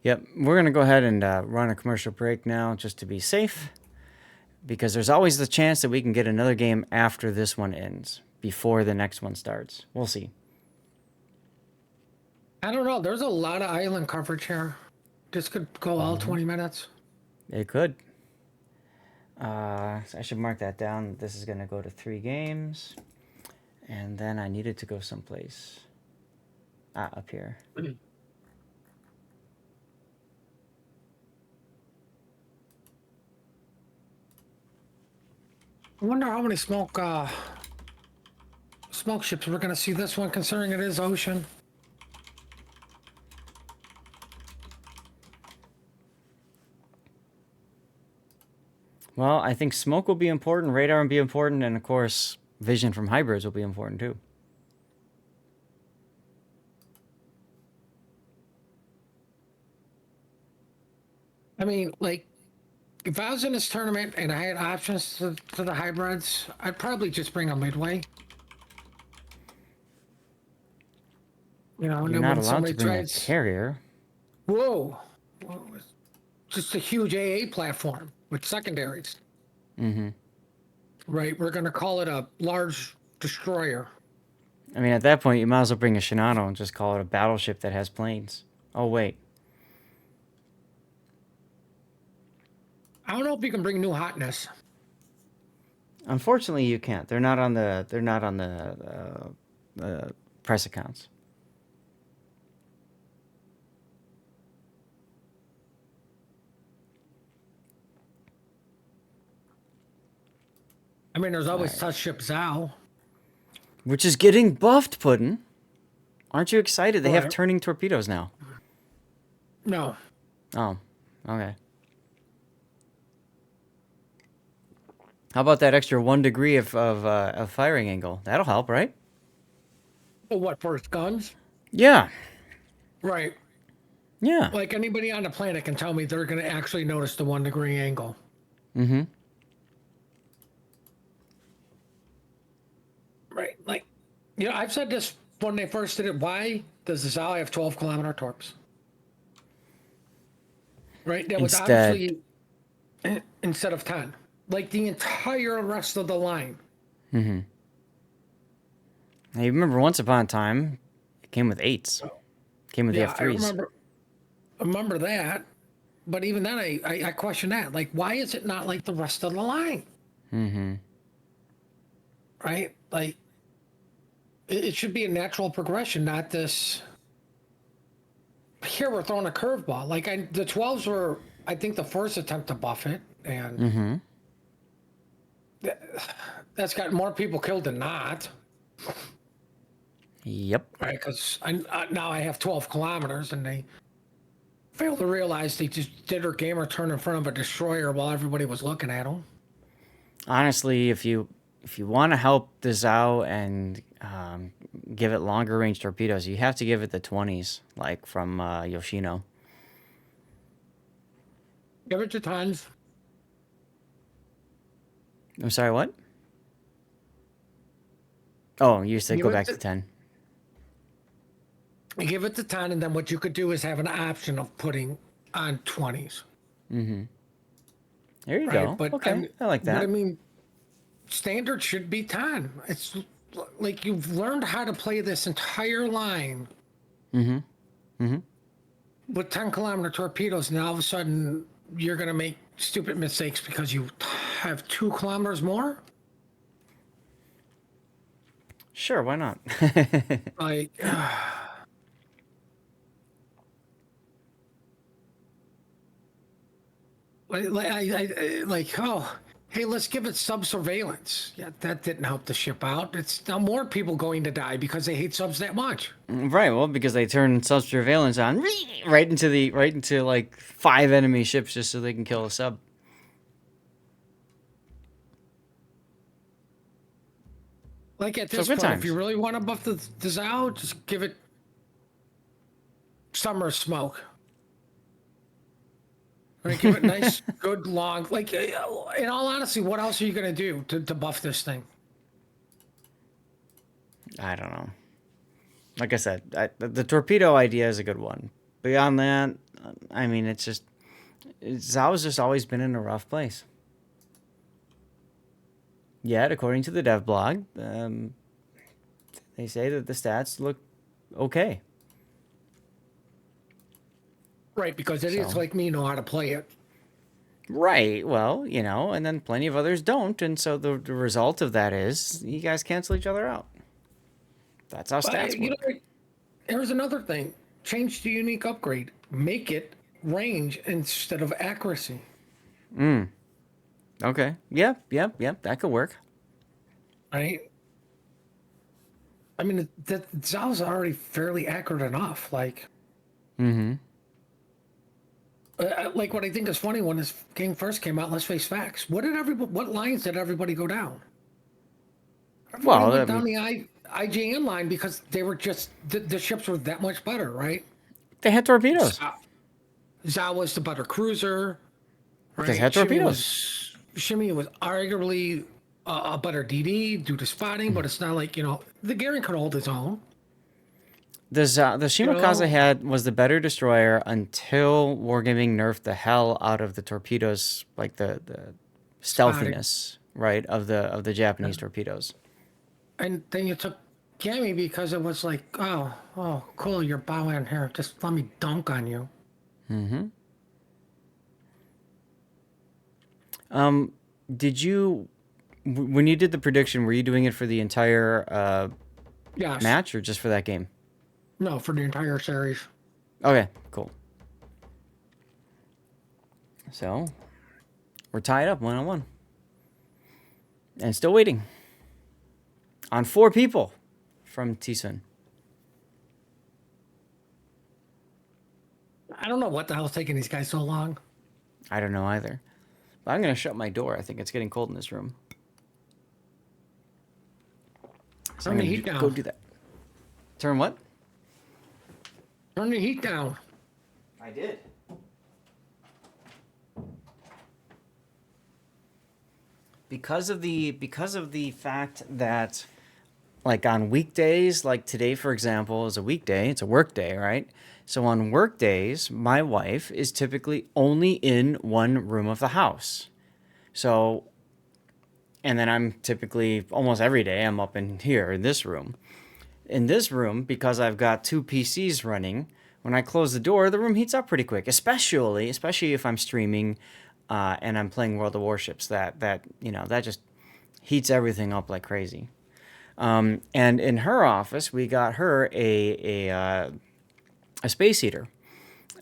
Yep, we're going to go ahead and run a commercial break now just to be safe, because there's always the chance that we can get another game after this one ends, before the next one starts. We'll see. I don't know. There's a lot of island coverage here. This could go all 20 minutes. It could. So I should mark that down. This is going to go to 3 games. And then I needed to go someplace. Up here. I wonder how many smoke ships we're gonna see this one, considering it is ocean. Well, I think smoke will be important, radar will be important, and of course, vision from hybrids will be important too. I mean, like, if I was in this tournament and I had options to the hybrids, I'd probably just bring a midway. You know, and You're then not when allowed to somebody bring a tries, carrier. whoa, just a huge AA platform with secondaries. Mm-hmm. Right, we're gonna call it a large destroyer. I mean, at that point, you might as well bring a Shinano and just call it a battleship that has planes. Oh, wait. I don't know if you can bring new hotness. Unfortunately, you can't. They're not on the. Press accounts. I mean, there's always Right. touch ship Zao. Which is getting buffed, Puddin'. Aren't you excited? They have Right. turning torpedoes now. No, Oh, okay. How about that extra 1 degree of firing angle? That'll help, right? but what first guns? Yeah, Right. yeah. Like anybody on the planet can tell me they're gonna actually notice the 1 degree angle. Mm-hmm. Right. Like, you know, I've said this when they first did it. Why does the Zao have 12-kilometer torps? Right. That was Instead, obviously instead of 10. Like the entire rest of the line. mm-hmm. Now, you remember once upon a time, it came with 8s. It came with the Yeah, F3s. remember that. But even then, I question that. Like, why is it not like the rest of the line? Mm-hmm. Right? Like, it should be a natural progression, not this. Here we're throwing a curveball. Like, the 12s were, I think, the first attempt to buff it, and Mm-hmm. that's got more people killed than not. Yep. Right? Because now I have 12 kilometers, and they failed to realize they just did their gamer turn in front of a destroyer while everybody was looking at them. Honestly, if you want to help the Zhao and give it longer range torpedoes, you have to give it the 20s, like from Yoshino. Give it to tons. I'm sorry, what? Oh, you said Give go it back to to 10. Give it to 10, and then what you could do is have an option of putting on 20s. Mm-hmm. There you Right? go. Okay, I like But I that. mean, standard should be 10. It's like you've learned how to play this entire line Mm-hmm. Mm-hmm. with 10-kilometer torpedoes, and all of a sudden you're going to make stupid mistakes because you have 2 kilometers more. Sure, why not? Like, like, oh, hey, let's give it sub surveillance. Yeah, that didn't help the ship out. It's now more people going to die because they hate subs that much. Right, well, because they turn sub surveillance on right into like 5 enemy ships just so they can kill a sub. Like at So this good point, if you times. really want to buff the Zao, just give it summer smoke. Right, give it nice, good long. Like, in all honesty, what else are you gonna do to buff this thing? I don't know. Like I said, the torpedo idea is a good one. Beyond that, I mean, Zhao's just always been in a rough place. Yet, according to the dev blog, they say that the stats look okay. Right, because idiots So, like me know how to play it. right, well, and then plenty of others don't, and so the result of that is you guys cancel each other out. That's how But stats work. here's another thing: change the unique upgrade. Make it range instead of accuracy. Okay. Yep. Yep. Yep. That could work. right? I mean, the Zal's already fairly accurate enough. Mm-hmm. Like what I think is funny when this game first came out. Let's face facts. What lines did everybody go down? Everybody Well, I went down mean, the IJN line because they were just the ships were that much better, right? they had torpedoes. Za, Za was the better cruiser, Because they right? had torpedoes. Shimmy was arguably a better DD due to spotting, but it's not like the Gary could hold his own. The You Shimakaze know, was the better destroyer until Wargaming nerfed the hell out of the torpedoes, like the spotting, stealthiness, right, of the Japanese torpedoes. and then you took Gammy because it was like, oh, cool, you're bowing here. Just let me dunk on you. Mm-hmm. Did you, when you did the prediction, were you doing it for the entire Yes. match or just for that game? No, for the entire series. Okay, cool. So, we're tied up 1-1. And still waiting on 4 people from TSUN. I don't know what the hell's taking these guys so long. I don't know either. But I'm going to shut my door. I think it's getting cold in this room. So Turn I'm the going heat to down. go do that. Turn what? Turn the heat down. I did. Because of the fact that, like, on weekdays, like today for example is a weekday, it's a work day, right? So on work days, my wife is typically only in one room of the house. So, and then I'm typically almost every day I'm up in here in this room. In this room, because I've got 2 PCs running, when I close the door, the room heats up pretty quick, especially if I'm streaming and I'm playing World of Warships. That just heats everything up like crazy. And in her office, we got her a space heater.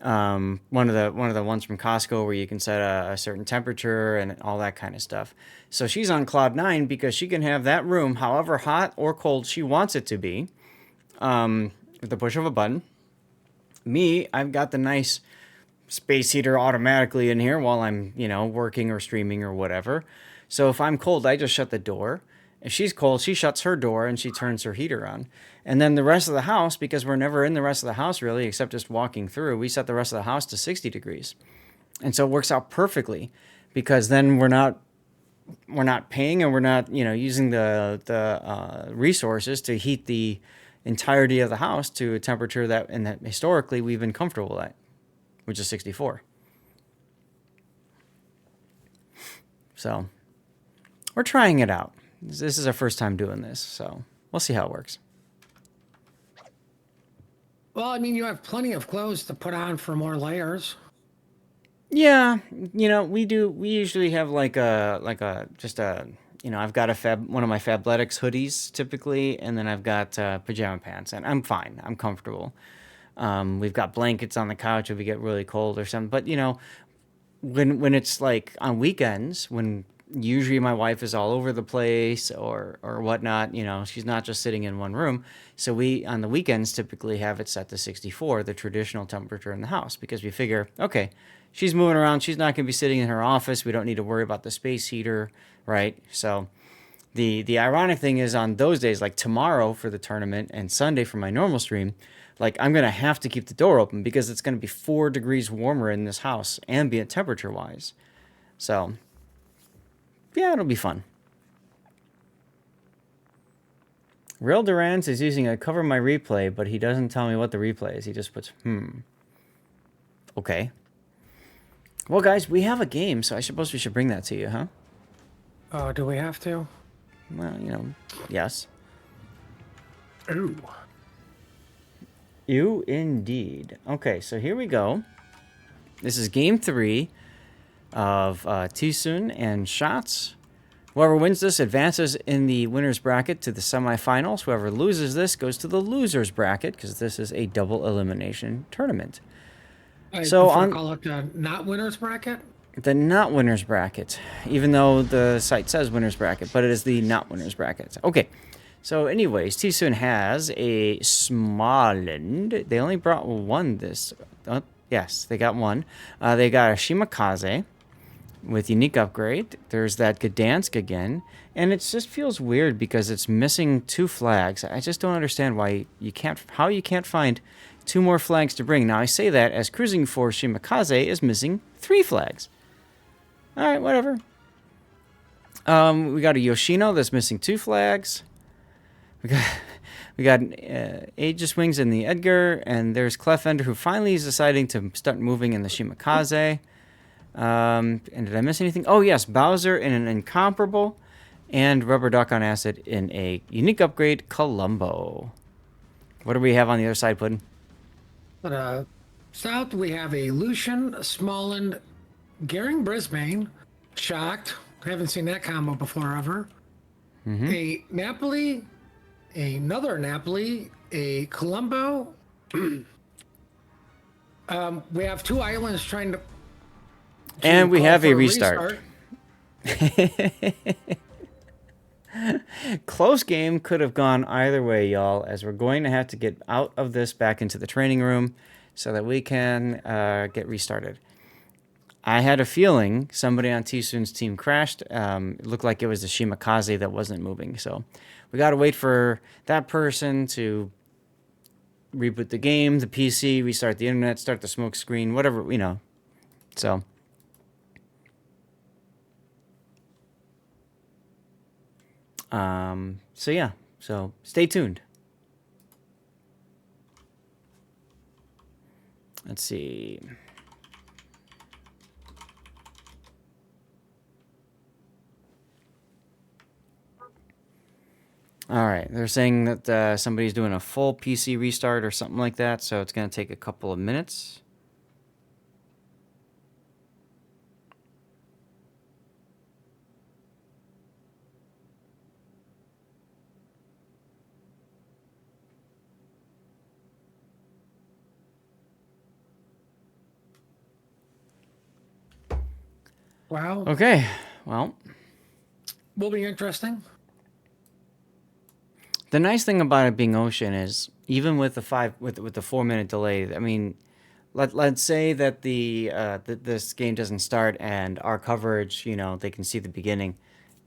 One of the ones from Costco where you can set a certain temperature and all that kind of stuff. So she's on cloud 9 because she can have that room however hot or cold she wants it to be, with the push of a button. Me, I've got the nice space heater automatically in here while I'm working or streaming or whatever. So if I'm cold, I just shut the door. If she's cold, she shuts her door and she turns her heater on. And then the rest of the house, because we're never in the rest of the house really, except just walking through, we set the rest of the house to 60 degrees. And so it works out perfectly because then we're not paying and we're not, using the resources to heat the entirety of the house to a temperature that historically we've been comfortable at, which is 64. So we're trying it out. This is our first time doing this, so we'll see how it works. Well, I mean, you have plenty of clothes to put on for more layers. Yeah, we do. We usually have like a just a I've got one of my Fabletics hoodies typically, and then I've got pajama pants, and I'm fine. I'm comfortable. We've got blankets on the couch if we get really cold or something. But when it's like on weekends, when usually my wife is all over the place or whatnot, she's not just sitting in one room. So we on the weekends typically have it set to 64, the traditional temperature in the house, because we figure, okay, she's moving around, she's not going to be sitting in her office. We don't need to worry about the space heater, right? So the ironic thing is on those days, like tomorrow for the tournament and Sunday for my normal stream, like I'm going to have to keep the door open because it's going to be 4 degrees warmer in this house, ambient temperature wise. So yeah, it'll be fun. Real Durans is using a cover my replay, but he doesn't tell me what the replay is. He just puts, Okay. Well, guys, we have a game, so I suppose we should bring that to you, huh? Oh, do we have to? Well, yes. Ooh. You indeed. Okay, so here we go. This is game 3 of TSUN and Shots. Whoever wins this advances in the winner's bracket to the semifinals. Whoever loses this goes to the loser's bracket because this is a double elimination tournament. I So prefer on call it the not winners bracket. the not winners bracket, even though the site says winners bracket, but it is the not winners bracket. Okay, so anyways, TSUN has a Smolensk. They only brought one this. Yes, they got one. They got a Shimakaze with unique upgrade. There's that Gdansk again, and it just feels weird because it's missing 2 flags. I just don't understand why you can't find 2 more flags to bring. Now I say that as Cruising Force Shimakaze is missing 3 flags. All right, whatever. We got a Yoshino that's missing 2 flags. We got Aegis Wings in the Edgar, and there's Clefender who finally is deciding to start moving in the Shimakaze. And did I miss anything? Oh yes, Bowser in an Incomparable, and Rubber Duck on Acid in a unique upgrade, Columbo. What do we have on the other side, Puddin'? But south we have a Lucian, Smolensk, Gering Brisbane, shocked. Haven't seen that combo before ever. A Napoli, another Napoli, a Colombo. We have 2 islands trying to and we have a restart. Close game could have gone either way, y'all, as we're going to have to get out of this back into the training room so that we can get restarted. I had a feeling somebody on TSUN's team crashed. It looked like it was the Shimakaze that wasn't moving. So we got to wait for that person to reboot the game, the PC, restart the internet, start the smoke screen, whatever, So so yeah, so stay tuned. Let's see. All right, they're saying that somebody's doing a full PC restart or something like that, so it's going to take a couple of minutes. Wow. Okay, well, Will be interesting. the nice thing about it being ocean is even with the 4-minute delay. I mean, let's say that this game doesn't start and our coverage, they can see the beginning.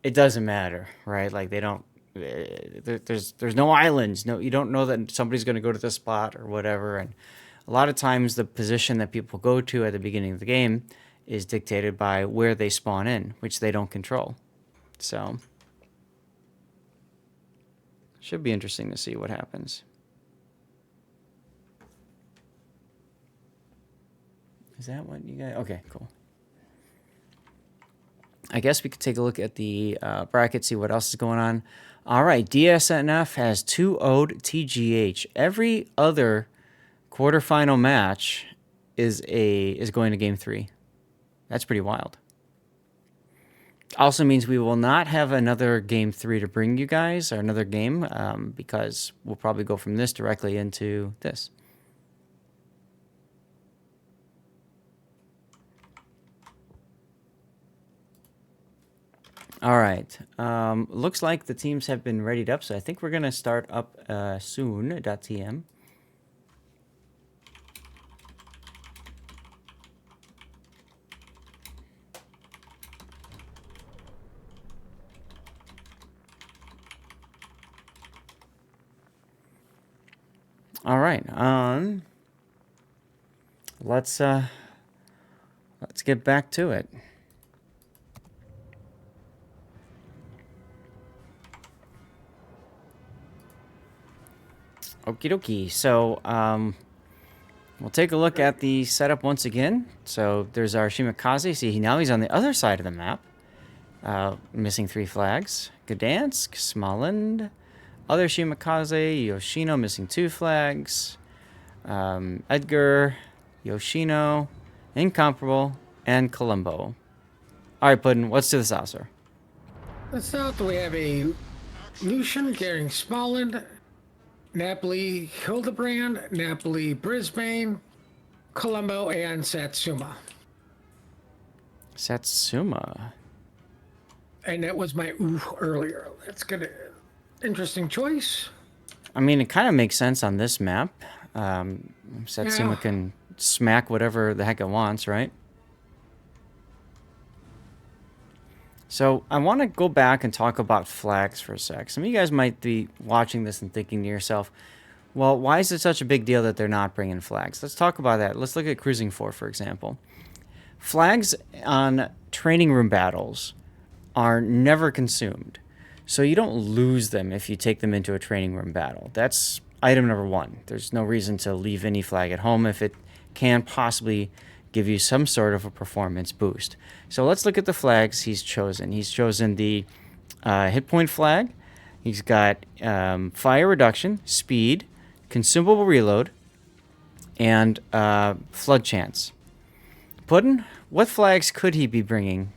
It doesn't matter, right? Like they don't. There's no islands. No, you don't know that somebody's going to go to this spot or whatever. And a lot of times, the position that people go to at the beginning of the game is dictated by where they spawn in, which they don't control. So, should be interesting to see what happens. Is that what you guys... Okay, cool. I guess we could take a look at the bracket, see what else is going on. All right, DSNF has 2-0'd TGH. Every other quarterfinal match is going to Game 3. That's pretty wild. Also means we will not have another Game 3 to bring you guys, or another game, because we'll probably go from this directly into this. All right. Looks like the teams have been readied up, so I think we're going to start up soon.tm. All right. Let's get back to it. Okie dokie. So, we'll take a look at the setup once again. So, there's our Shimakaze. See, now he's on the other side of the map. Missing 3 flags. Gdansk, Smolensk, other Shimakaze, Yoshino missing 2 flags. Edgar, Yoshino, Incomparable, and Columbo. All right, Puddin', what's to the south, sir? The south we have a Lucian, Gering Smolensk, Napoli Hildebrand, Napoli Brisbane, Colombo, and Satsuma. Satsuma. And that was my ooh earlier. That's good. Interesting choice. I mean, it kind of makes sense on this map. Satsuma Yeah. can smack whatever the heck it wants, right? So I want to go back and talk about flags for a sec. Some of you guys might be watching this and thinking to yourself, well, why is it such a big deal that they're not bringing flags? Let's talk about that. Let's look at Cruising 4, for example. Flags on training room battles are never consumed. So you don't lose them if you take them into a training room battle. That's item number one. There's no reason to leave any flag at home if it can possibly give you some sort of a performance boost. So let's look at the flags he's chosen. He's chosen the hit point flag. He's got fire reduction, speed, consumable reload, and flood chance. Puddin', what flags could he be bringing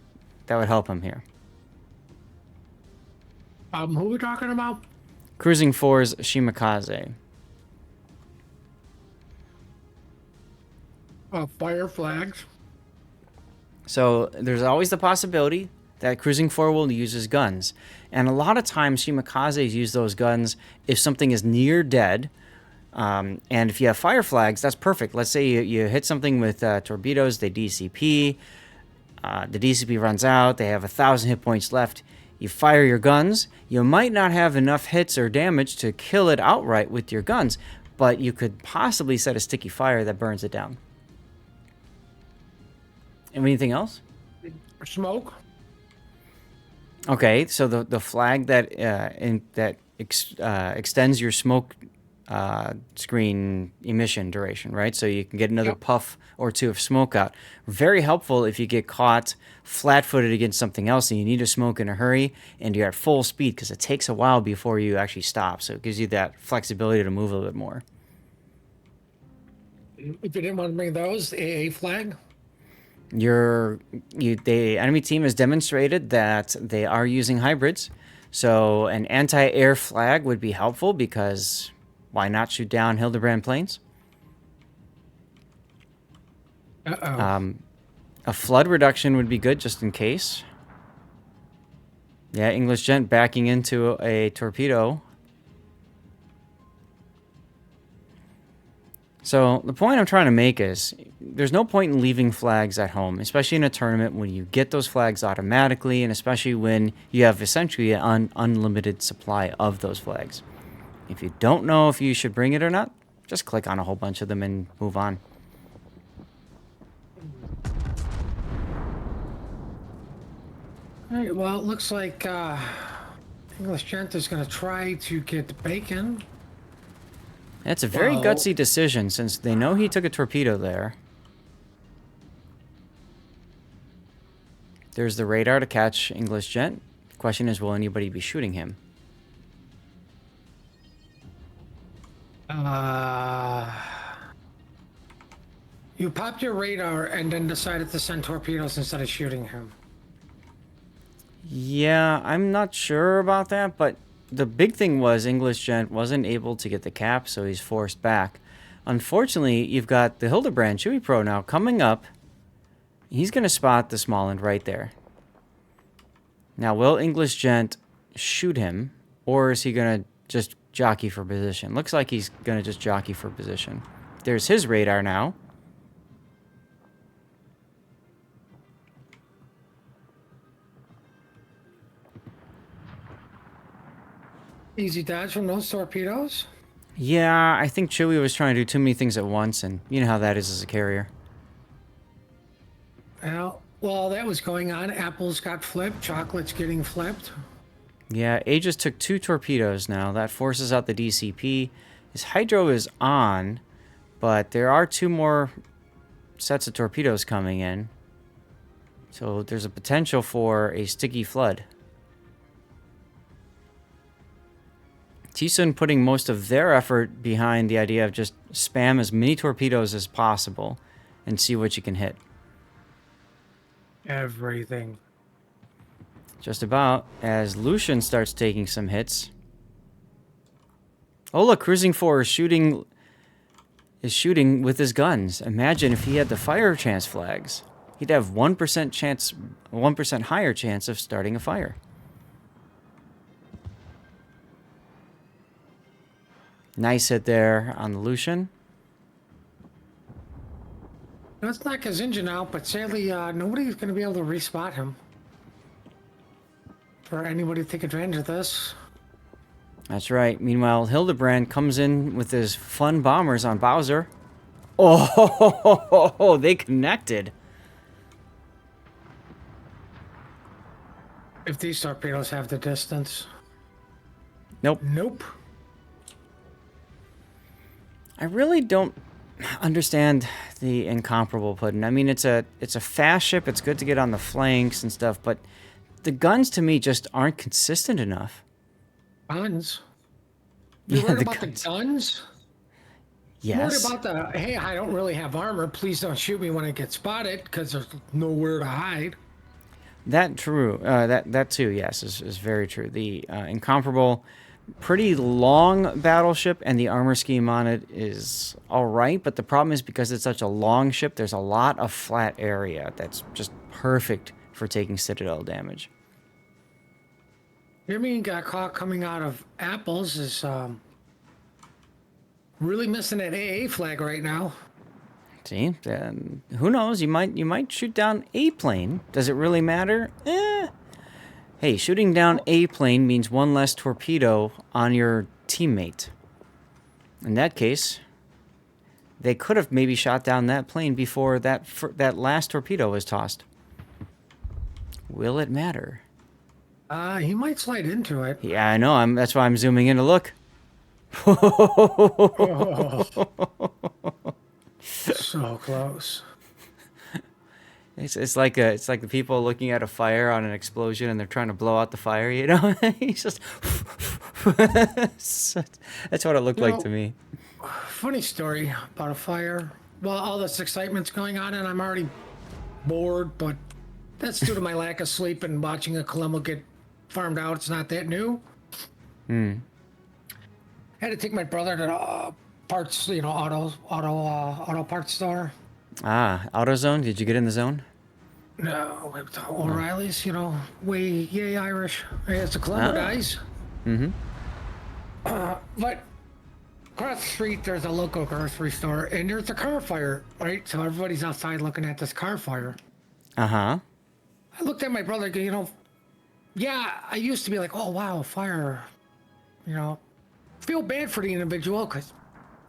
that would help him here? Who are we talking about? Cruising 4's Shimakaze. Fire flags. So there's always the possibility that Cruising 4 will use his guns. And a lot of times Shimikazes use those guns if something is near dead. And if you have fire flags, that's perfect. Let's say you hit something with torpedoes, they DCP. The DCP runs out. They have 1,000 hit points left. You fire your guns. You might not have enough hits or damage to kill it outright with your guns, but you could possibly set a sticky fire that burns it down. Anything else? Smoke. Okay, so the flag that extends your smoke screen emission duration, right? So you can get another puff or two of smoke out. Very helpful if you get caught flat-footed against something else and you need to smoke in a hurry and you're at full speed because it takes a while before you actually stop. So it gives you that flexibility to move a little bit more. If you didn't want to bring those, the AA flag. The enemy team has demonstrated that they are using hybrids. So an anti-air flag would be helpful because why not shoot down Hildebrand planes? A flood reduction would be good just in case. Yeah, English Gent backing into a torpedo. So the point I'm trying to make is there's no point in leaving flags at home, especially in a tournament when you get those flags automatically and especially when you have essentially an unlimited supply of those flags. If you don't know if you should bring it or not, just click on a whole bunch of them and move on. All right, well, it looks like English Gent is going to try to get bacon. That's a very gutsy decision since they know he took a torpedo there. There's the radar to catch English Gent. Question is, will anybody be shooting him? You popped your radar and then decided to send torpedoes instead of shooting him. Yeah, I'm not sure about that, but the big thing was English Gent wasn't able to get the cap, so he's forced back. Unfortunately, you've got the Hildebrand Chewy Pro now coming up. He's going to spot the Småland right there. Now, will English Gent shoot him, or is he going to just jockey for position? Looks like he's going to just jockey for position. There's his radar now. Easy dodge from those torpedoes. Yeah, I think Chewy was trying to do too many things at once, and you know how that is as a carrier. Well, while that was going on, apples got flipped, chocolate's getting flipped. Yeah, Aegis took 2 torpedoes now. That forces out the DCP. His hydro is on, but there are 2 more sets of torpedoes coming in. So there's a potential for a sticky flood. TSUN putting most of their effort behind the idea of just spam as many torpedoes as possible and see what you can hit. Everything. Just about, as Lucian starts taking some hits. Oh look, Cruising 4 is shooting with his guns. Imagine if he had the fire chance flags. he'd have 1% chance, 1% higher chance of starting a fire. Nice hit there on the Lucian. Let's knock his engine out, but sadly, nobody's going to be able to respot him. For anybody to take advantage of this. That's right. Meanwhile, Hildebrand comes in with his fun bombers on Bowser. Oh, they connected. If these torpedoes have the distance. Nope. Nope. I really don't understand the incomparable pudding. I mean, it's a fast ship. It's good to get on the flanks and stuff, but the guns to me just aren't consistent enough. Guns? You Yeah, worried the about guns. the guns? Yes. Worried about the, hey, I don't really have armor. Please don't shoot me when I get spotted, because there's nowhere to hide. That true. That too. Yes, is very true. The incomparable, pretty long battleship, and the armor scheme on it is all right. But the problem is because it's such a long ship, there's a lot of flat area that's just perfect for taking citadel damage. Jimmy got caught coming out of apples is really missing that AA flag right now. See, who knows? You might shoot down a plane. Does it really matter? Hey, shooting down a plane means one less torpedo on your teammate. In that case, they could have maybe shot down that plane before that last torpedo was tossed. Will it matter? He might slide into it. Yeah, I know. That's why I'm zooming in to look. So close. It's like the people looking at a fire on an explosion and they're trying to blow out the fire. You know, he's just. That's what it looked like to me. Funny story about a fire. Well, all this excitement's going on, and I'm already bored, but that's due to my lack of sleep and watching a Colombo get farmed out. It's not that new. Had to take my brother to the parts, auto parts store. AutoZone. Did you get in the zone? No, O'Reilly's, yay Irish. Hey, it's the Colombo guys. Mm-hmm. But across the street, there's a local grocery store, and there's a car fire, right? So everybody's outside looking at this car fire. Uh-huh. I looked at my brother, yeah, I used to be like, oh, wow, fire. Feel bad for the individual because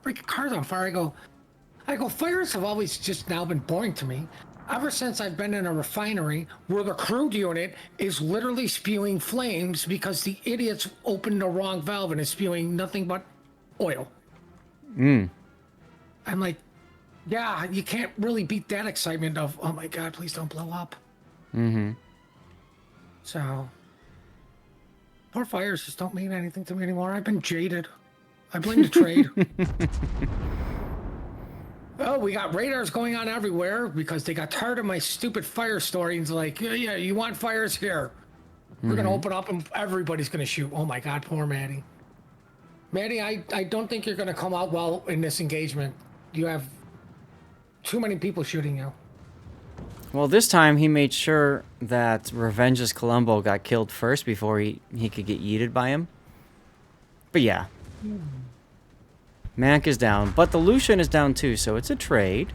freaking car's on fire. I go, fires have always just now been boring to me. Ever since I've been in a refinery where the crude unit is literally spewing flames because the idiots opened the wrong valve and is spewing nothing but oil. I'm like, yeah, you can't really beat that excitement of, oh my God, please don't blow up. Mm-hmm. So, poor fires just don't mean anything to me anymore. I've been jaded. I blame the trade. Oh, we got radars going on everywhere because they got tired of my stupid fire story. And it's like, yeah, you want fires here. We're going to open up and everybody's going to shoot. Oh my God, poor Maddie. Maddie, I don't think you're going to come out well in this engagement. You have too many people shooting you. Well, this time he made sure that Revenge's Columbo got killed first before he could get yeeted by him. But yeah. Mank is down, but the Lucian is down too, so it's a trade.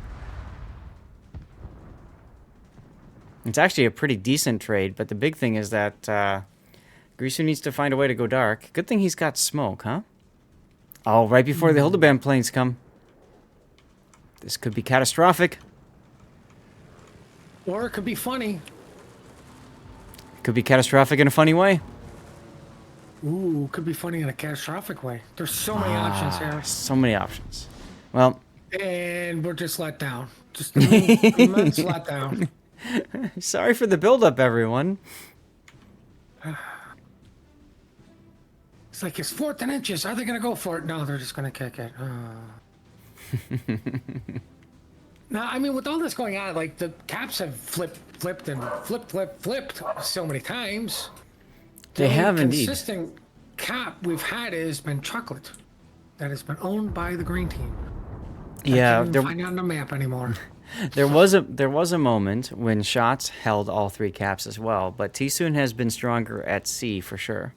It's actually a pretty decent trade, but the big thing is that Grisu needs to find a way to go dark. Good thing he's got smoke, huh? Oh, right before the Hildebrand planes come. This could be catastrophic. Or it could be funny. Could be catastrophic in a funny way. Ooh, could be funny in a catastrophic way. There's so many options here. So many options. Well, and we're just let down. Just immense let down. Sorry for the build-up, everyone. It's like it's 4th and inches. Are they going to go for it? No, they're just going to kick it. Now, I mean, with all this going on, like the caps have flipped so many times. They have indeed. The consistent cap we've had has been chocolate. That has been owned by the green team. Yeah, I can't find it on the map anymore. There was a moment when Shots held all 3 caps as well, but TSUN has been stronger at sea for sure.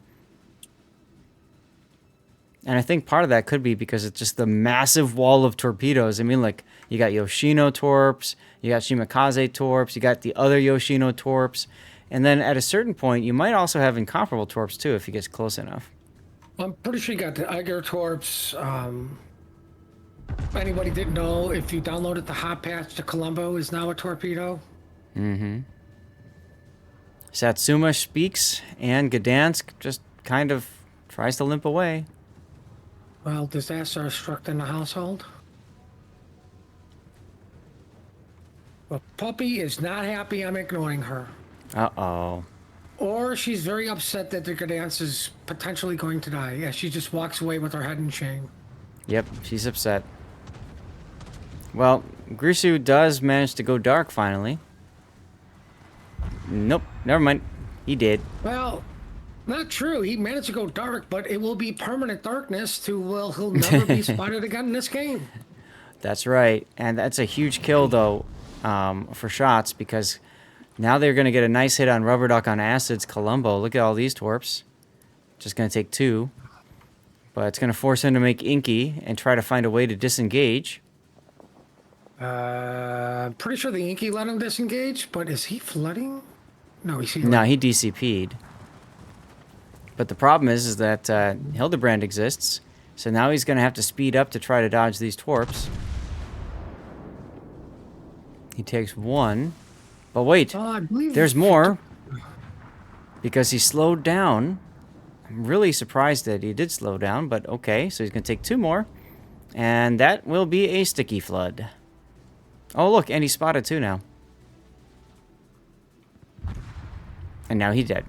And I think part of that could be because it's just the massive wall of torpedoes. I mean, like, you got Yoshino torps, you got Shimakaze torps, you got the other Yoshino torps, and then at a certain point, you might also have incomparable torps too if he gets close enough. I'm pretty sure you got the Eiger torps. Anybody didn't know, if you downloaded the hot patch, the Colombo is now a torpedo. Mm-hmm. Satsuma speaks, and Gdansk just kind of tries to limp away. Well, disaster struck in the household. Well, Puppy is not happy I'm ignoring her. Uh-oh. Or she's very upset that the Gdansk is potentially going to die as she just walks away with her head in shame. Yep, she's upset. Well, Grisu does manage to go dark finally. Nope, never mind. He did. Well, not true. He managed to go dark, but it will be permanent darkness to, well, he'll never be spotted again in this game. That's right. And that's a huge kill, though, for Shots, because now they're going to get a nice hit on Rubber Duck on Acid's Colombo. Look at all these torps. Just going to take 2. But it's going to force him to make Inky and try to find a way to disengage. Pretty sure the Inky let him disengage, but is he flooding? No, he's No, he DCP'd. But the problem is that Hildebrand exists, so now he's going to have to speed up to try to dodge these torps. He takes 1. But wait, I believe there's more. Because he slowed down. I'm really surprised that he did slow down, but okay. So he's going to take 2 more. And that will be a sticky flood. Oh, look, and he spotted 2 now. And now he's dead.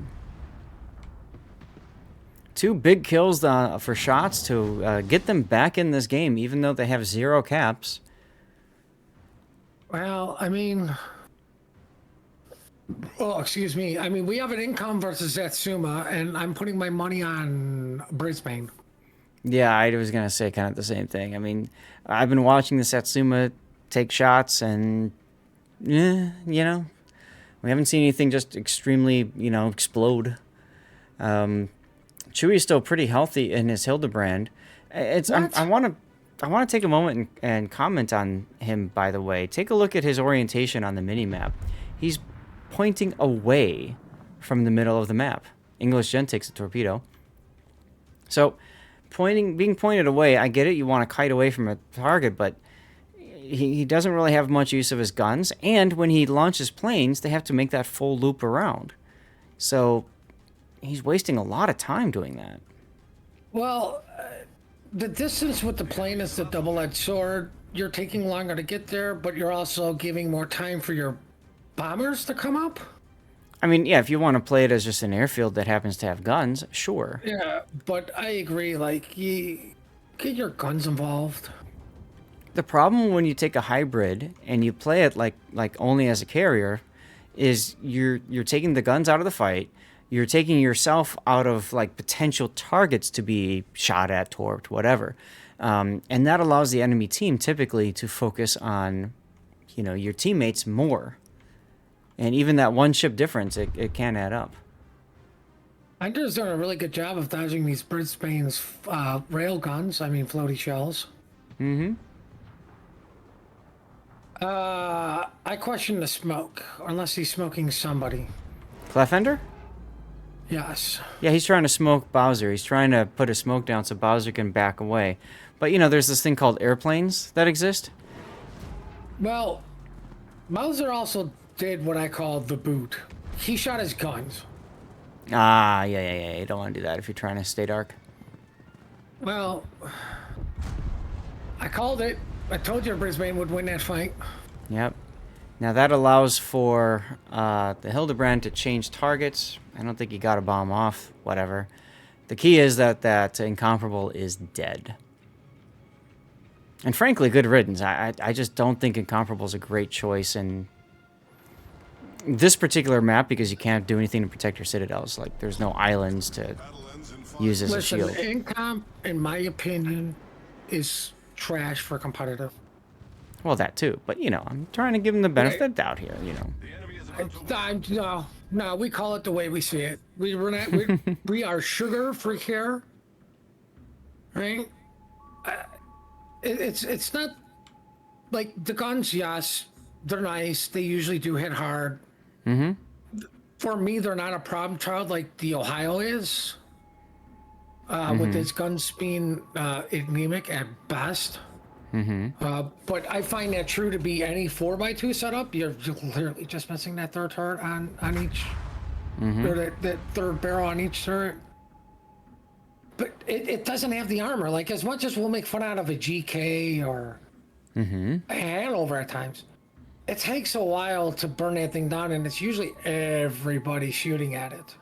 2 big kills for Shots to get them back in this game, even though they have 0 caps. Well, I mean... Oh, excuse me. I mean, we have an income versus Satsuma, and I'm putting my money on Brisbane. Yeah, I was going to say kind of the same thing. I mean, I've been watching the Satsuma take shots, and, you know, we haven't seen anything just extremely, explode. Chewy's still pretty healthy in his Hildebrand. I want to take a moment and comment on him, by the way. Take a look at his orientation on the mini-map. He's pointing away from the middle of the map. English Gen takes a torpedo. So, being pointed away, I get it. You want to kite away from a target, but he doesn't really have much use of his guns. And when he launches planes, they have to make that full loop around. So, he's wasting a lot of time doing that. Well, the distance with the plane is the double-edged sword. You're taking longer to get there, but you're also giving more time for your bombers to come up. I mean, yeah, if you want to play it as just an airfield that happens to have guns, sure. Yeah, but I agree. Like, you get your guns involved. The problem when you take a hybrid and you play it like only as a carrier is you're taking the guns out of the fight. You're taking yourself out of like potential targets to be shot at, torped, whatever, and that allows the enemy team typically to focus on, your teammates more. And even that one ship difference, it can add up. Hunter's doing a really good job of dodging these Brisbane's rail guns. I mean, floaty shells. Mm-hmm. I question the smoke, unless he's smoking somebody. Clefender? Yes. Yeah, he's trying to smoke Bowser. He's trying to put a smoke down so Bowser can back away. But, there's this thing called airplanes that exist. Well, Bowser also did what I call the boot. He shot his guns. Ah, yeah. You don't want to do that if you're trying to stay dark. Well, I called it. I told you Brisbane would win that fight. Yep. Now that allows for the Hildebrand to change targets. I don't think he got a bomb off. Whatever. The key is that Incomparable is dead. And frankly, good riddance. I just don't think Incomparable is a great choice in this particular map because you can't do anything to protect your citadels. Like, there's no islands to use as a shield. Incomp, in my opinion, is trash for competitive. Well, that too. But, you know, I'm trying to give them the benefit of the doubt here, you know. No, we call it the way we see it. We're not, we are sugar free here, right? It's not like the guns. Yes, they're nice. They usually do hit hard. Mm-hmm. For me, they're not a problem child like the Ohio is. With its guns being anemic at best. But I find that true to be any 4x2 setup. You're literally just missing that third turret on each, or that third barrel on each turret. But it doesn't have the armor. Like, as much as we'll make fun out of a GK or a Hanover at times, it takes a while to burn that thing down, and it's usually everybody shooting at it.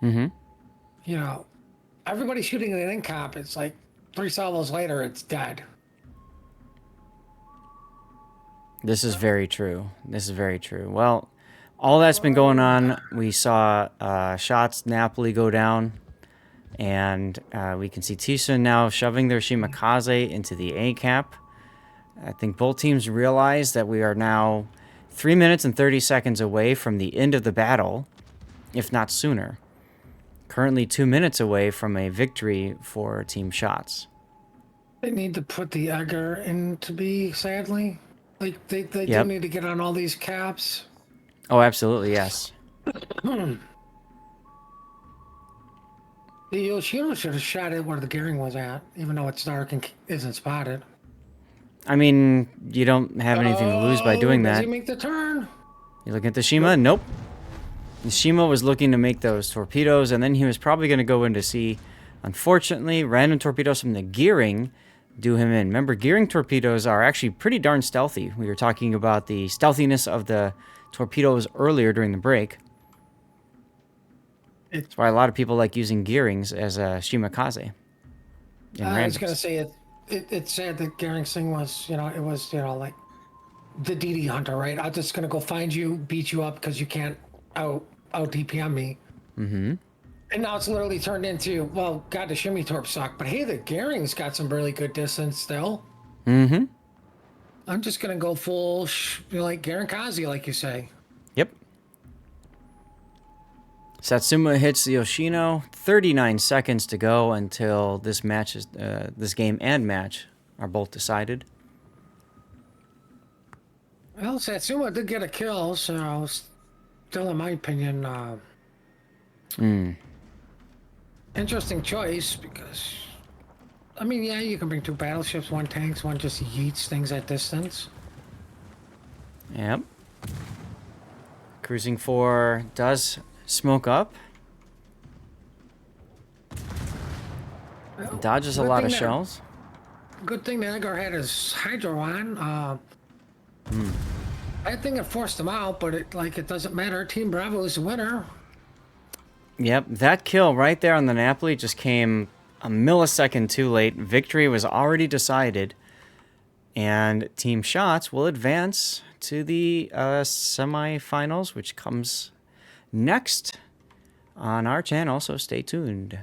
You know, everybody shooting at an incomp, it's like 3 salvos later, it's dead. This is very true. This is very true. Well, all that's been going on, we saw shots Napoli go down, and we can see TSUN now shoving their Shimakaze into the A cap. I think both teams realize that we are now 3 minutes and 30 seconds away from the end of the battle, if not sooner. Currently 2 minutes away from a victory for Team Shots. They need to put the Egger into B, sadly. Like, they do need to get on all these caps. Oh, absolutely, yes. The Yoshino should have shot it where the gearing was at, even though it's dark and isn't spotted. I mean, you don't have anything to lose by doing that. Does he make the turn? You look at the Shima? Nope. The Shima was looking to make those torpedoes, and then he was probably going to go into C. Unfortunately, random torpedoes from the gearing do him in. Remember, gearing torpedoes are actually pretty darn stealthy. We were talking about the stealthiness of the torpedoes earlier during the break. That's why a lot of people like using gearings as a Shimakaze. I was going to say, it's sad that Gearing's thing was, it was, like the DD hunter, right? I'm just going to go find you, beat you up because you can't out DPM me. And now it's literally turned into, well, God, the shimmy torp suck, but hey, the Gearing's got some really good distance still. I'm just gonna go full, like Gearing-Kazi, like you say. Yep. Satsuma hits the Yoshino. 39 seconds to go until this match is, this game and match are both decided. Well, Satsuma did get a kill, so still, in my opinion, interesting choice, because I mean, yeah, you can bring 2 battleships, 1 tanks, 1 just yeets things at distance. Yep. Cruising 4 does smoke up. Well, dodges a lot of shells. Good thing that Edgar had his hydro on. I think it forced him out, but it doesn't matter. Team Bravo is the winner. Yep, that kill right there on the Napoli just came a millisecond too late. Victory was already decided, and Team Shots will advance to the semifinals, which comes next on our channel, so stay tuned.